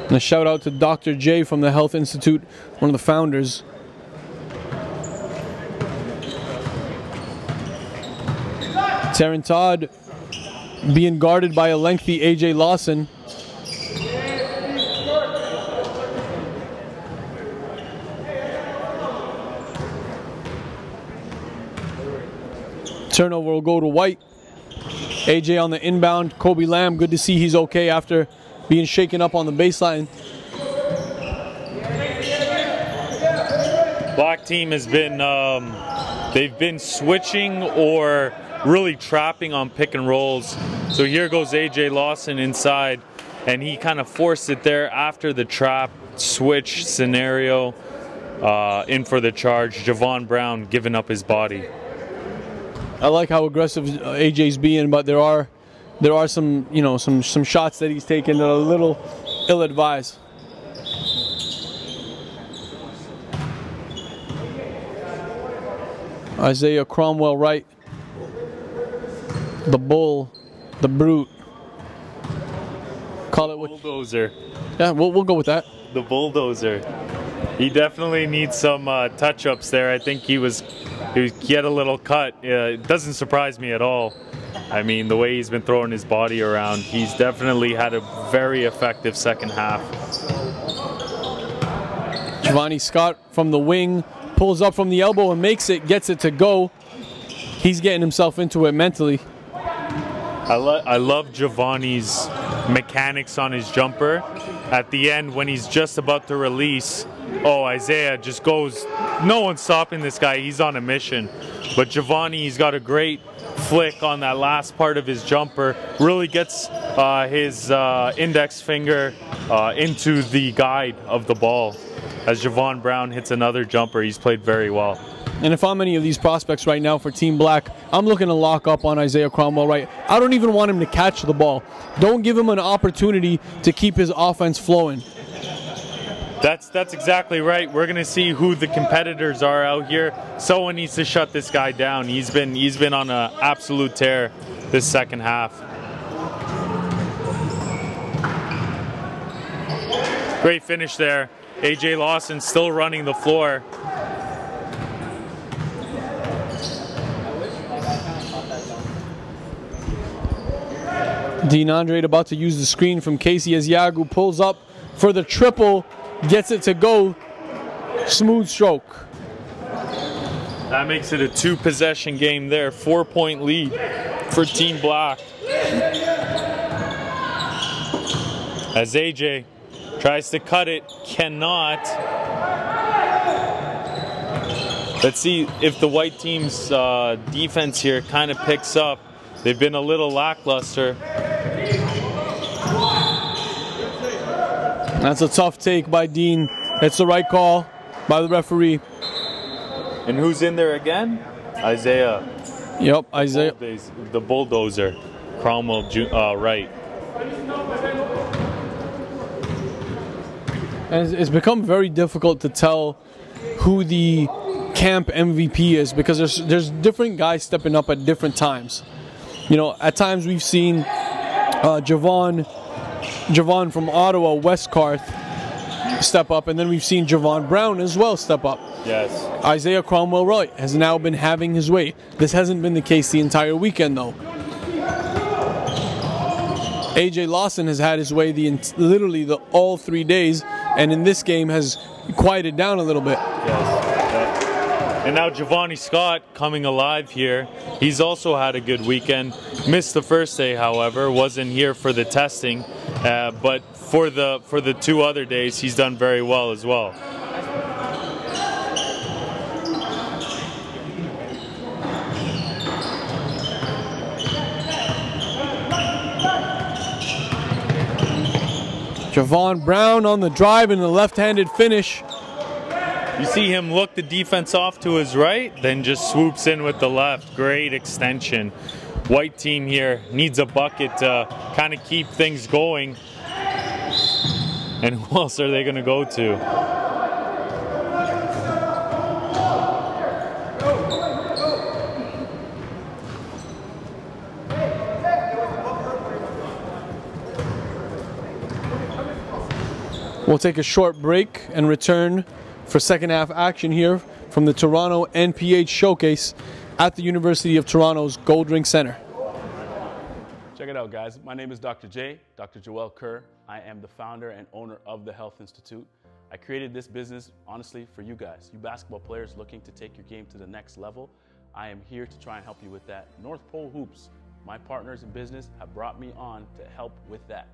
And a shout out to Dr. J from the Health Institute, one of the founders. Taryn Todd being guarded by a lengthy AJ Lawson. Turnover will go to White. AJ on the inbound. Kobe Lamb, good to see he's okay after being shaken up on the baseline. Black team has been, they've been switching or really trapping on pick and rolls. So here goes AJ Lawson inside, and he kind of forced it there after the trap switch scenario, in for the charge. Javon Brown giving up his body. I like how aggressive AJ's being, but there are some, you know, some shots that he's taken that are a little ill-advised. Isaiah Cromwell Wright, the bull, the brute. Call it what? Bulldozer. Yeah, we'll go with that. The bulldozer. He definitely needs some touch-ups there. I think he had a little cut. It doesn't surprise me at all. I mean, the way he's been throwing his body around, he's definitely had a very effective second half. Giovanni Scott from the wing pulls up from the elbow and makes it, gets it to go. He's getting himself into it mentally. I love Giovanni's mechanics on his jumper. At the end, when he's just about to release, oh, Isaiah just goes, no one's stopping this guy, he's on a mission. But Giovanni, he's got a great flick on that last part of his jumper, really gets his index finger into the guide of the ball. As Javon Brown hits another jumper, he's played very well. And if I'm any of these prospects right now for Team Black, I'm looking to lock up on Isaiah Cromwell Wright. I don't even want him to catch the ball. Don't give him an opportunity to keep his offense flowing. That's exactly right. We're going to see who the competitors are out here. Someone needs to shut this guy down. He's been on an absolute tear this second half. Great finish there. AJ Lawson still running the floor. Dean Andre about to use the screen from Casey as Yagu pulls up for the triple, gets it to go. Smooth stroke. That makes it a 2-possession game there. 4-point lead for Team Black. As AJ tries to cut it, cannot. Let's see if the white team's defense here kind of picks up. They've been a little lackluster. That's a tough take by Dean. It's the right call by the referee. And who's in there again? Isaiah. Yep, Isaiah. The bulldozer. Cromwell right. And it's become very difficult to tell who the camp MVP is because there's different guys stepping up at different times. You know, at times we've seen Javon from Ottawa, Westcott, step up, and then we've seen Javon Brown as well step up. Yes. Isaiah Cromwell Wright has now been having his way. This hasn't been the case the entire weekend, though. AJ Lawson has had his way literally all 3 days, and in this game has quieted down a little bit. Yes. And now Javon Scott coming alive here. He's also had a good weekend. Missed the first day, however, wasn't here for the testing, but for the 2 other days, he's done very well as well. Javon Brown on the drive and the left-handed finish. You see him look the defense off to his right, then just swoops in with the left. Great extension. White team here needs a bucket to kind of keep things going. And who else are they going to go to? We'll take a short break and return for second half action here from the Toronto NPH Showcase at the University of Toronto's Goldring Center. Check it out, guys. My name is Dr. J, Dr. Joel Kerr. I am the founder and owner of the Health Institute. I created this business, honestly, for you guys, you basketball players looking to take your game to the next level. I am here to try and help you with that. North Pole Hoops, my partners in business, have brought me on to help with that.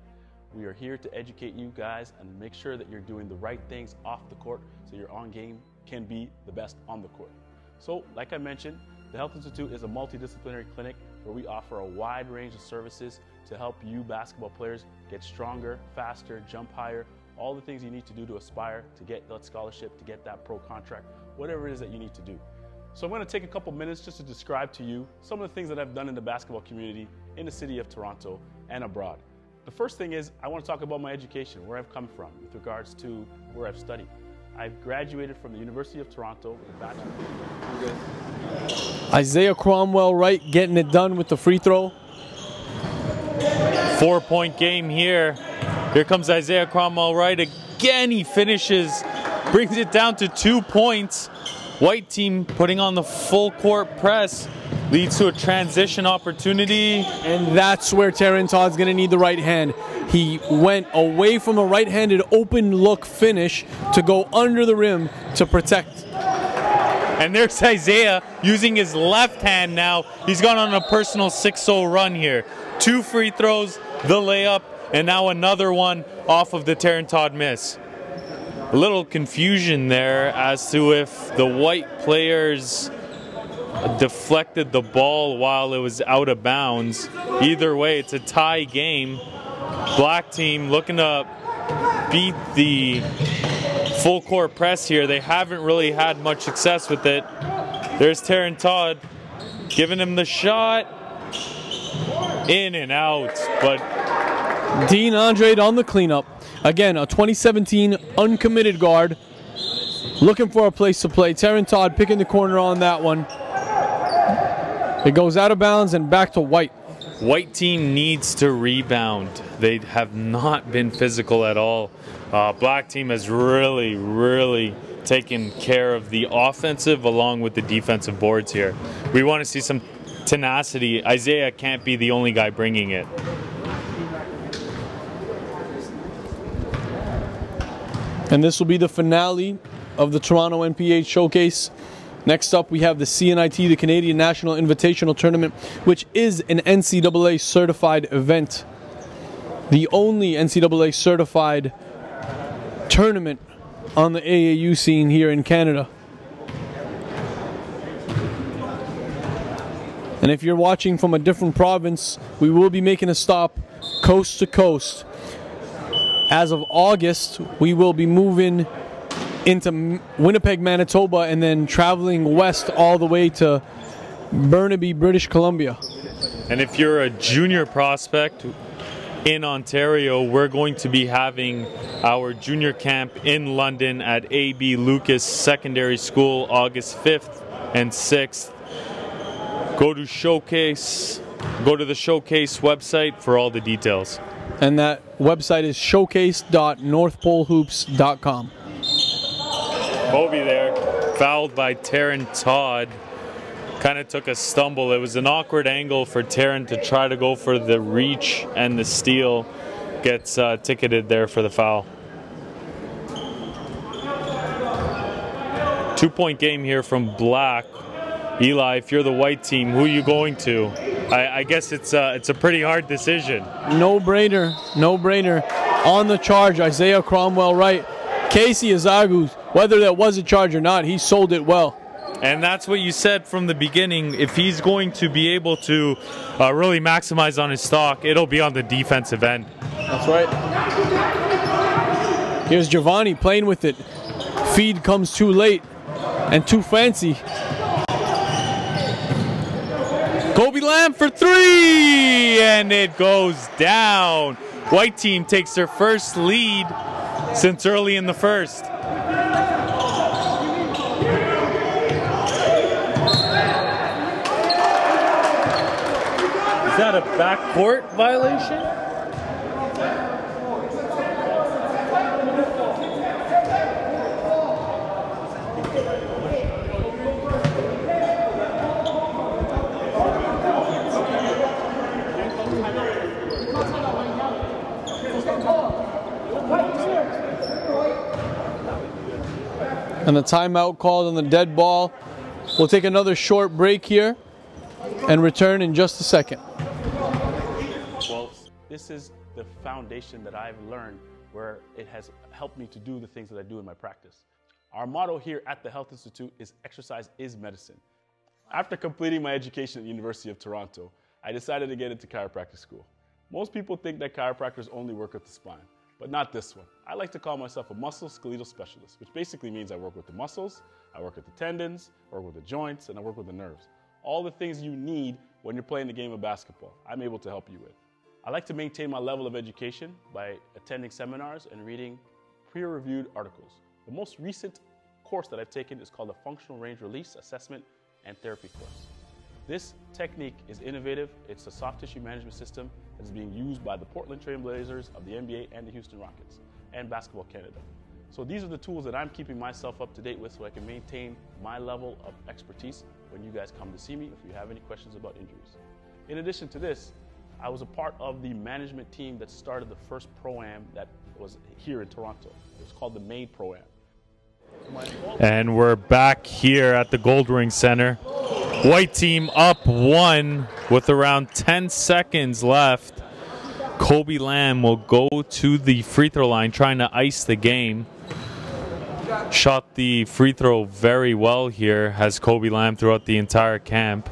We are here to educate you guys and make sure that you're doing the right things off the court so your on game can be the best on the court. So, like I mentioned, the Health Institute is a multidisciplinary clinic where we offer a wide range of services to help you basketball players get stronger, faster, jump higher, all the things you need to do to aspire to get that scholarship, to get that pro contract, whatever it is that you need to do. So I'm going to take a couple minutes just to describe to you some of the things that I've done in the basketball community in the city of Toronto and abroad. The first thing is I want to talk about my education, where I've come from with regards to where I've studied. I've graduated from the University of Toronto with a bachelor's. Isaiah Cromwell Wright getting it done with the free throw. 4-point game here. Here comes Isaiah Cromwell Wright again. He finishes, brings it down to 2 points. White team putting on the full court press. Leads to a transition opportunity. And that's where Terran Todd's going to need the right hand. He went away from a right-handed open look finish to go under the rim to protect. And there's Isaiah using his left hand now. He's gone on a personal 6-0 run here. 2 free throws, the layup, and now another one off of the Terran Todd miss. A little confusion there as to if the white players deflected the ball while it was out of bounds. Either way, it's a tie game. Black team looking to beat the full court press here. They haven't really had much success with it. There's Terran Todd giving him the shot. In and out, but Dean Andrade on the cleanup. Again, a 2017 uncommitted guard. Looking for a place to play. Terran Todd picking the corner on that one. It goes out of bounds and back to White. White team needs to rebound. They have not been physical at all. Black team has really taken care of the offensive along with the defensive boards here. We want to see some tenacity. Isaiah can't be the only guy bringing it. And this will be the finale of the Toronto NPH Showcase. Next up, we have the CNIT, the Canadian National Invitational Tournament, which is an NCAA certified event. The only NCAA certified tournament on the AAU scene here in Canada. And if you're watching from a different province, we will be making a stop coast to coast as of August, we will be moving into Winnipeg, Manitoba, and then traveling west all the way to Burnaby, British Columbia. And if you're a junior prospect in Ontario, we're going to be having our junior camp in London at A.B. Lucas Secondary School August 5th and 6th. Go to the Showcase website for all the details. And that website is showcase.northpolehoops.com. Kobe there, fouled by Taryn Todd. Kind of took a stumble. It was an awkward angle for Taryn to try to go for the reach, and the steal gets ticketed there for the foul. 2-point game here from Black. Eli, if you're the white team, who are you going to? I guess it's a pretty hard decision. No brainer. On the charge, Isaiah Cromwell right. Casey Azagu, whether that was a charge or not, he sold it well. And that's what you said from the beginning. If he's going to be able to really maximize on his stock, it'll be on the defensive end. That's right. Here's Giovanni playing with it. Feed comes too late and too fancy. Kobe Lamb for three, and it goes down. White team takes their first lead since early in the first. Is that a backcourt violation? And the timeout called on the dead ball. We'll take another short break here and return in just a second. Well, this is the foundation that I've learned where it has helped me to do the things that I do in my practice. Our motto here at the Health Institute is exercise is medicine. After completing my education at the University of Toronto, I decided to get into chiropractic school. Most people think that chiropractors only work with the spine, but not this one. I like to call myself a musculoskeletal specialist, which basically means I work with the muscles, I work with the tendons, I work with the joints, and I work with the nerves. All the things you need when you're playing the game of basketball, I'm able to help you with. I like to maintain my level of education by attending seminars and reading peer-reviewed articles. The most recent course that I've taken is called the Functional Range Release Assessment and Therapy course. This technique is innovative. It's a soft tissue management system that is being used by the Portland Trail Blazers of the NBA and the Houston Rockets and Basketball Canada. So these are the tools that I'm keeping myself up to date with so I can maintain my level of expertise when you guys come to see me if you have any questions about injuries. In addition to this, I was a part of the management team that started the first Pro-Am that was here in Toronto. It was called the MADE Pro-Am. And we're back here at the Goldring Center. White team up 1 with around 10 seconds left. Kobe Lamb will go to the free throw line trying to ice the game. Shot the free throw very well here, has Kobe Lamb throughout the entire camp.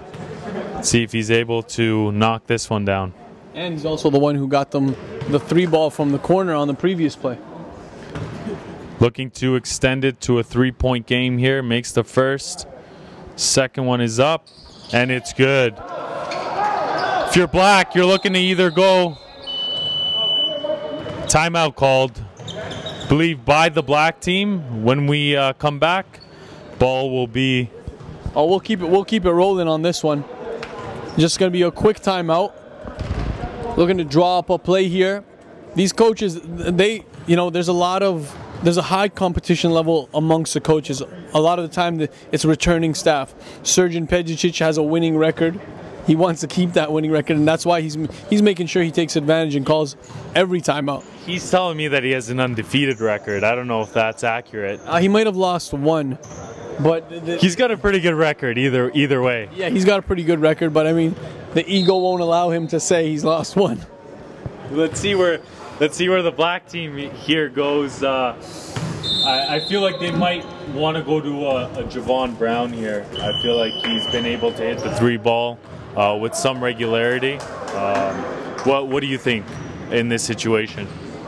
Let's see if he's able to knock this one down. And he's also the one who got them the 3-ball from the corner on the previous play. Looking to extend it to a 3-point game here. Makes the first. Second one is up, and it's good. If you're Black, you're looking to either go timeout called, I believe, by the Black team. When we come back, ball will be. Oh, we'll keep it rolling on this one. Just gonna be a quick timeout. Looking to draw up a play here. These coaches, there's a high competition level amongst the coaches. A lot of the time, it's returning staff. Sergeant Pejicic has a winning record. He wants to keep that winning record, and that's why he's making sure he takes advantage and calls every timeout. He's telling me that he has an undefeated record. I don't know if that's accurate. He might have lost one, but he's got a pretty good record either way. Yeah, he's got a pretty good record, but I mean, the ego won't allow him to say he's lost one. Let's see where the Black team here goes. I feel like they might want to go to a Javon Brown here. I feel like he's been able to hit the 3-ball with some regularity. What do you think in this situation?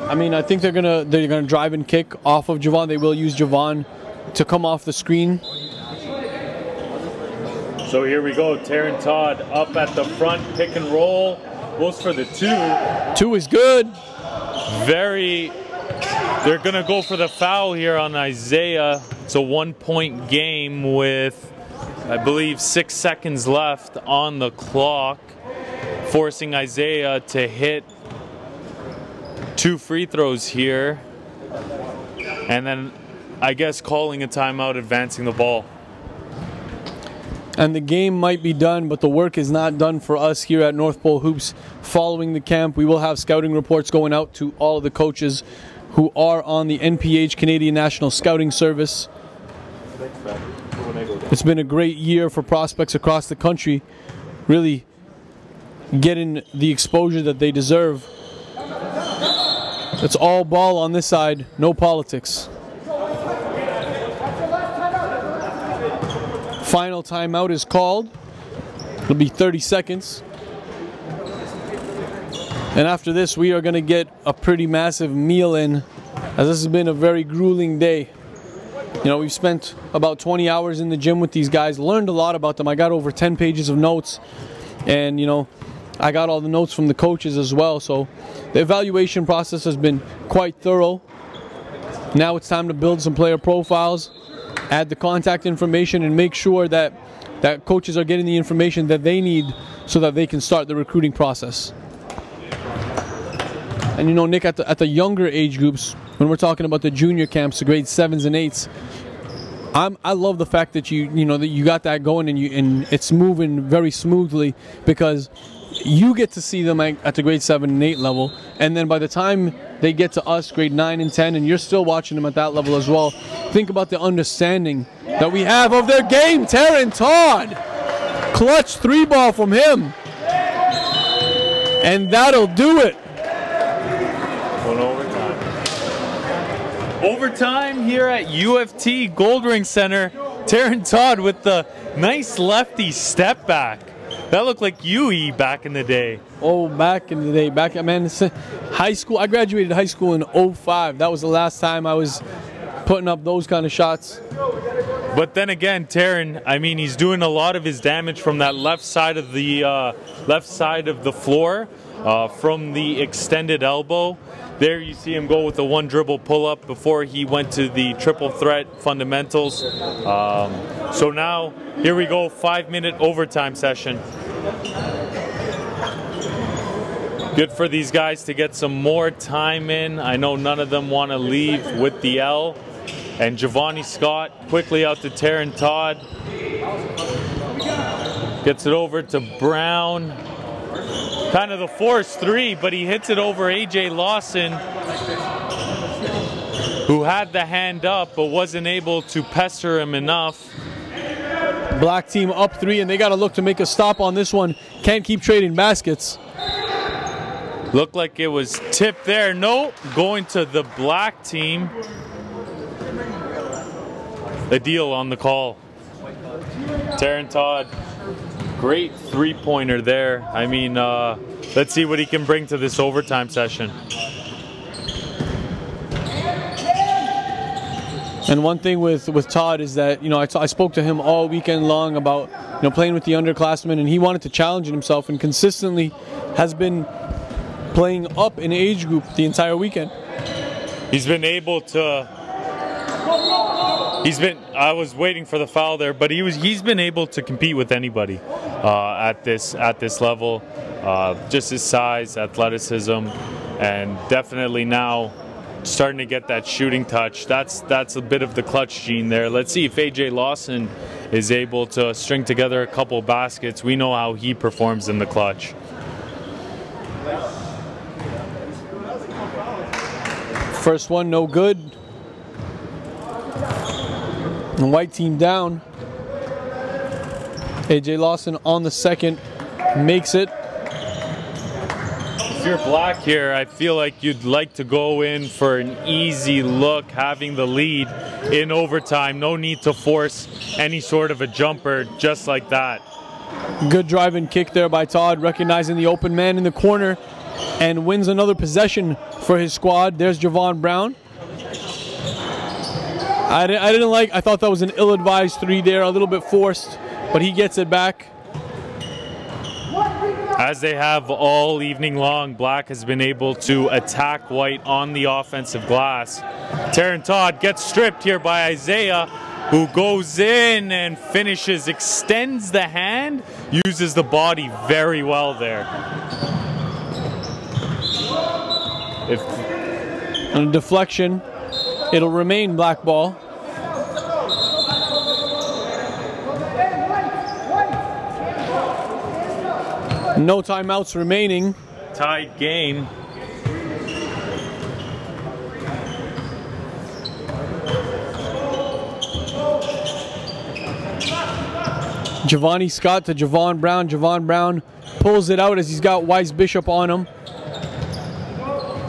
I mean, I think they're gonna drive and kick off of Javon. They will use Javon to come off the screen. So here we go. Taryn Todd up at the front, pick and roll. Goes for the 2. 2 is good. They're gonna go for the foul here on Isaiah. It's a 1-point game with, I believe, 6 seconds left on the clock, forcing Isaiah to hit 2 free throws here, and then I guess calling a timeout, advancing the ball. And the game might be done, but the work is not done for us here at North Pole Hoops. Following the camp, we will have scouting reports going out to all of the coaches who are on the NPH, Canadian National Scouting Service. It's been a great year for prospects across the country, really getting the exposure that they deserve. It's all ball on this side, no politics. Final timeout is called. It'll be 30 seconds. And after this, we are going to get a pretty massive meal in, as this has been a very grueling day. You know, we've spent about 20 hours in the gym with these guys, learned a lot about them. I got over 10 pages of notes, and, you know, I got all the notes from the coaches as well. So the evaluation process has been quite thorough. Now it's time to build some player profiles, add the contact information, and make sure that coaches are getting the information that they need so that they can start the recruiting process. And you know, Nick, at the younger age groups, when we're talking about the junior camps, the grades 7s and 8s, I love the fact that you got that going and it's moving very smoothly, because you get to see them at the grade 7 and 8 level, and then by the time they get to us, grade 9 and 10, and you're still watching them at that level as well. Think about the understanding that we have of their game. Taryn Todd, clutch 3-ball from him, and that'll do it. Overtime here at UFT Goldring Center. Taryn Todd with the nice lefty step back. That looked like UE back in the day. Oh, back in the day. Man, high school. I graduated high school in 05. That was the last time I was putting up those kind of shots. But then again, Taryn, I mean, he's doing a lot of his damage from that left side of the floor, from the extended elbow. There you see him go with the 1 dribble pull-up before he went to the triple threat fundamentals. So now, here we go, 5-minute overtime session. Good for these guys to get some more time in. I know none of them want to leave with the L. And Javon Scott quickly out to Taryn Todd. Gets it over to Brown. Kind of the forced 3, but he hits it over AJ Lawson, who had the hand up but wasn't able to pester him enough. Black team up 3, and they got to look to make a stop on this one. Can't keep trading baskets. Looked like it was tipped there. No, going to the black team. A deal on the call. Taryn Todd. Great 3-pointer there. I mean, let's see what he can bring to this overtime session. And one thing with Todd is that, you know, I spoke to him all weekend long about, you know, playing with the underclassmen, and he wanted to challenge himself, and consistently has been playing up in age group the entire weekend. He's been able to. I was waiting for the foul there, but he's been able to compete with anybody at this level. Just his size, athleticism, and definitely now starting to get that shooting touch. That's a bit of the clutch gene there. Let's see if AJ Lawson is able to string together a couple baskets. We know how he performs in the clutch. First one, no good. The white team down. AJ Lawson on the second, makes it. If you're black here, I feel like you'd like to go in for an easy look, having the lead in overtime. No need to force any sort of a jumper, just like that. Good drive and kick there by Todd, recognizing the open man in the corner. and wins another possession for his squad. There's Javon Brown. I thought that was an ill-advised 3 there, a little bit forced, but he gets it back. As they have all evening long, Black has been able to attack White on the offensive glass. Taryn Todd gets stripped here by Isaiah, who goes in and finishes, extends the hand, uses the body very well there. On a deflection, it'll remain Black ball. No timeouts remaining. Tied game. Giovanni Scott to Javon Brown. Javon Brown pulls it out as he's got Weiss Bishop on him.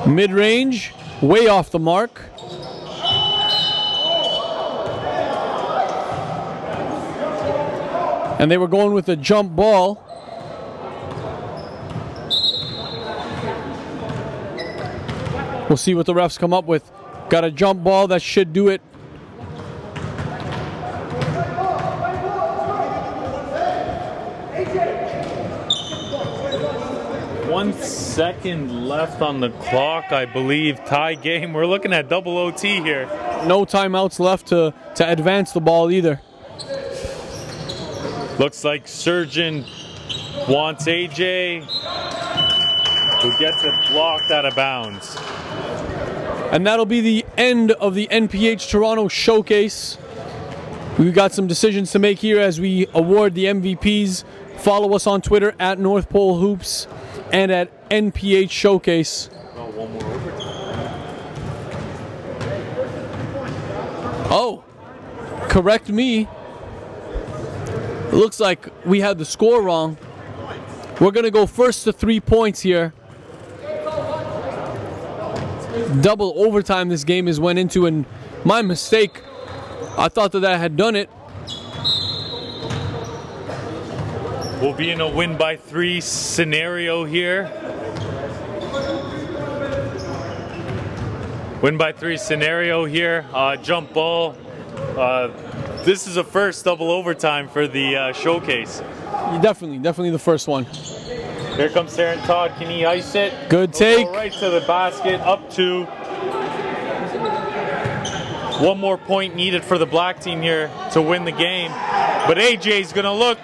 Mid-range, way off the mark. And they were going with a jump ball. We'll see what the refs come up with. Got a jump ball, that should do it. One second left on the clock, I believe. Tie game. We're looking at double OT here. No timeouts left to advance the ball either. Looks like Surgeon wants AJ, who gets it blocked out of bounds. And that'll be the end of the NPH Toronto Showcase. We've got some decisions to make here as we award the MVPs. Follow us on Twitter at North Pole Hoops and at NPH Showcase. One more overtime. Oh, correct me. It looks like we had the score wrong. We're going to go first to 3 points here. Double overtime this game has went into, and my mistake. I thought that I had done it. We'll be in a win by 3 scenario here. Win by 3 scenario here. Jump ball. This is a first double overtime for the showcase. Definitely the first one. Here comes Taryn Todd. Can he ice it? Good take. Go right to the basket. Up 2. One more point needed for the Black team here to win the game. But AJ's going to look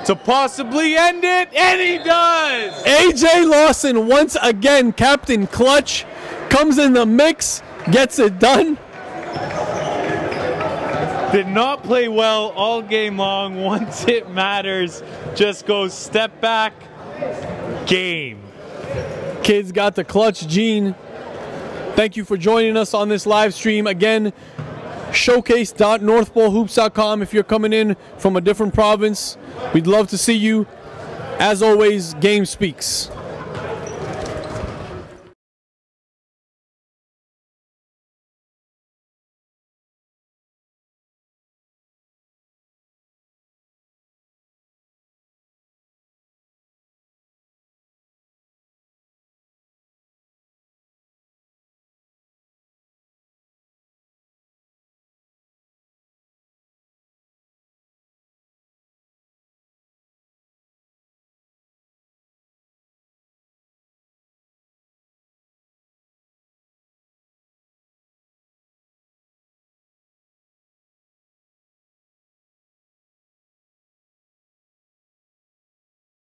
to possibly end it, and he does! AJ Lawson, once again, Captain Clutch, comes in the mix, gets it done. Did not play well all game long. Once it matters, just goes step back, game. Kids got the clutch gene. Thank you for joining us on this live stream. Again, showcase.northpolehoops.com if you're coming in from a different province. We'd love to see you. As always, game speaks.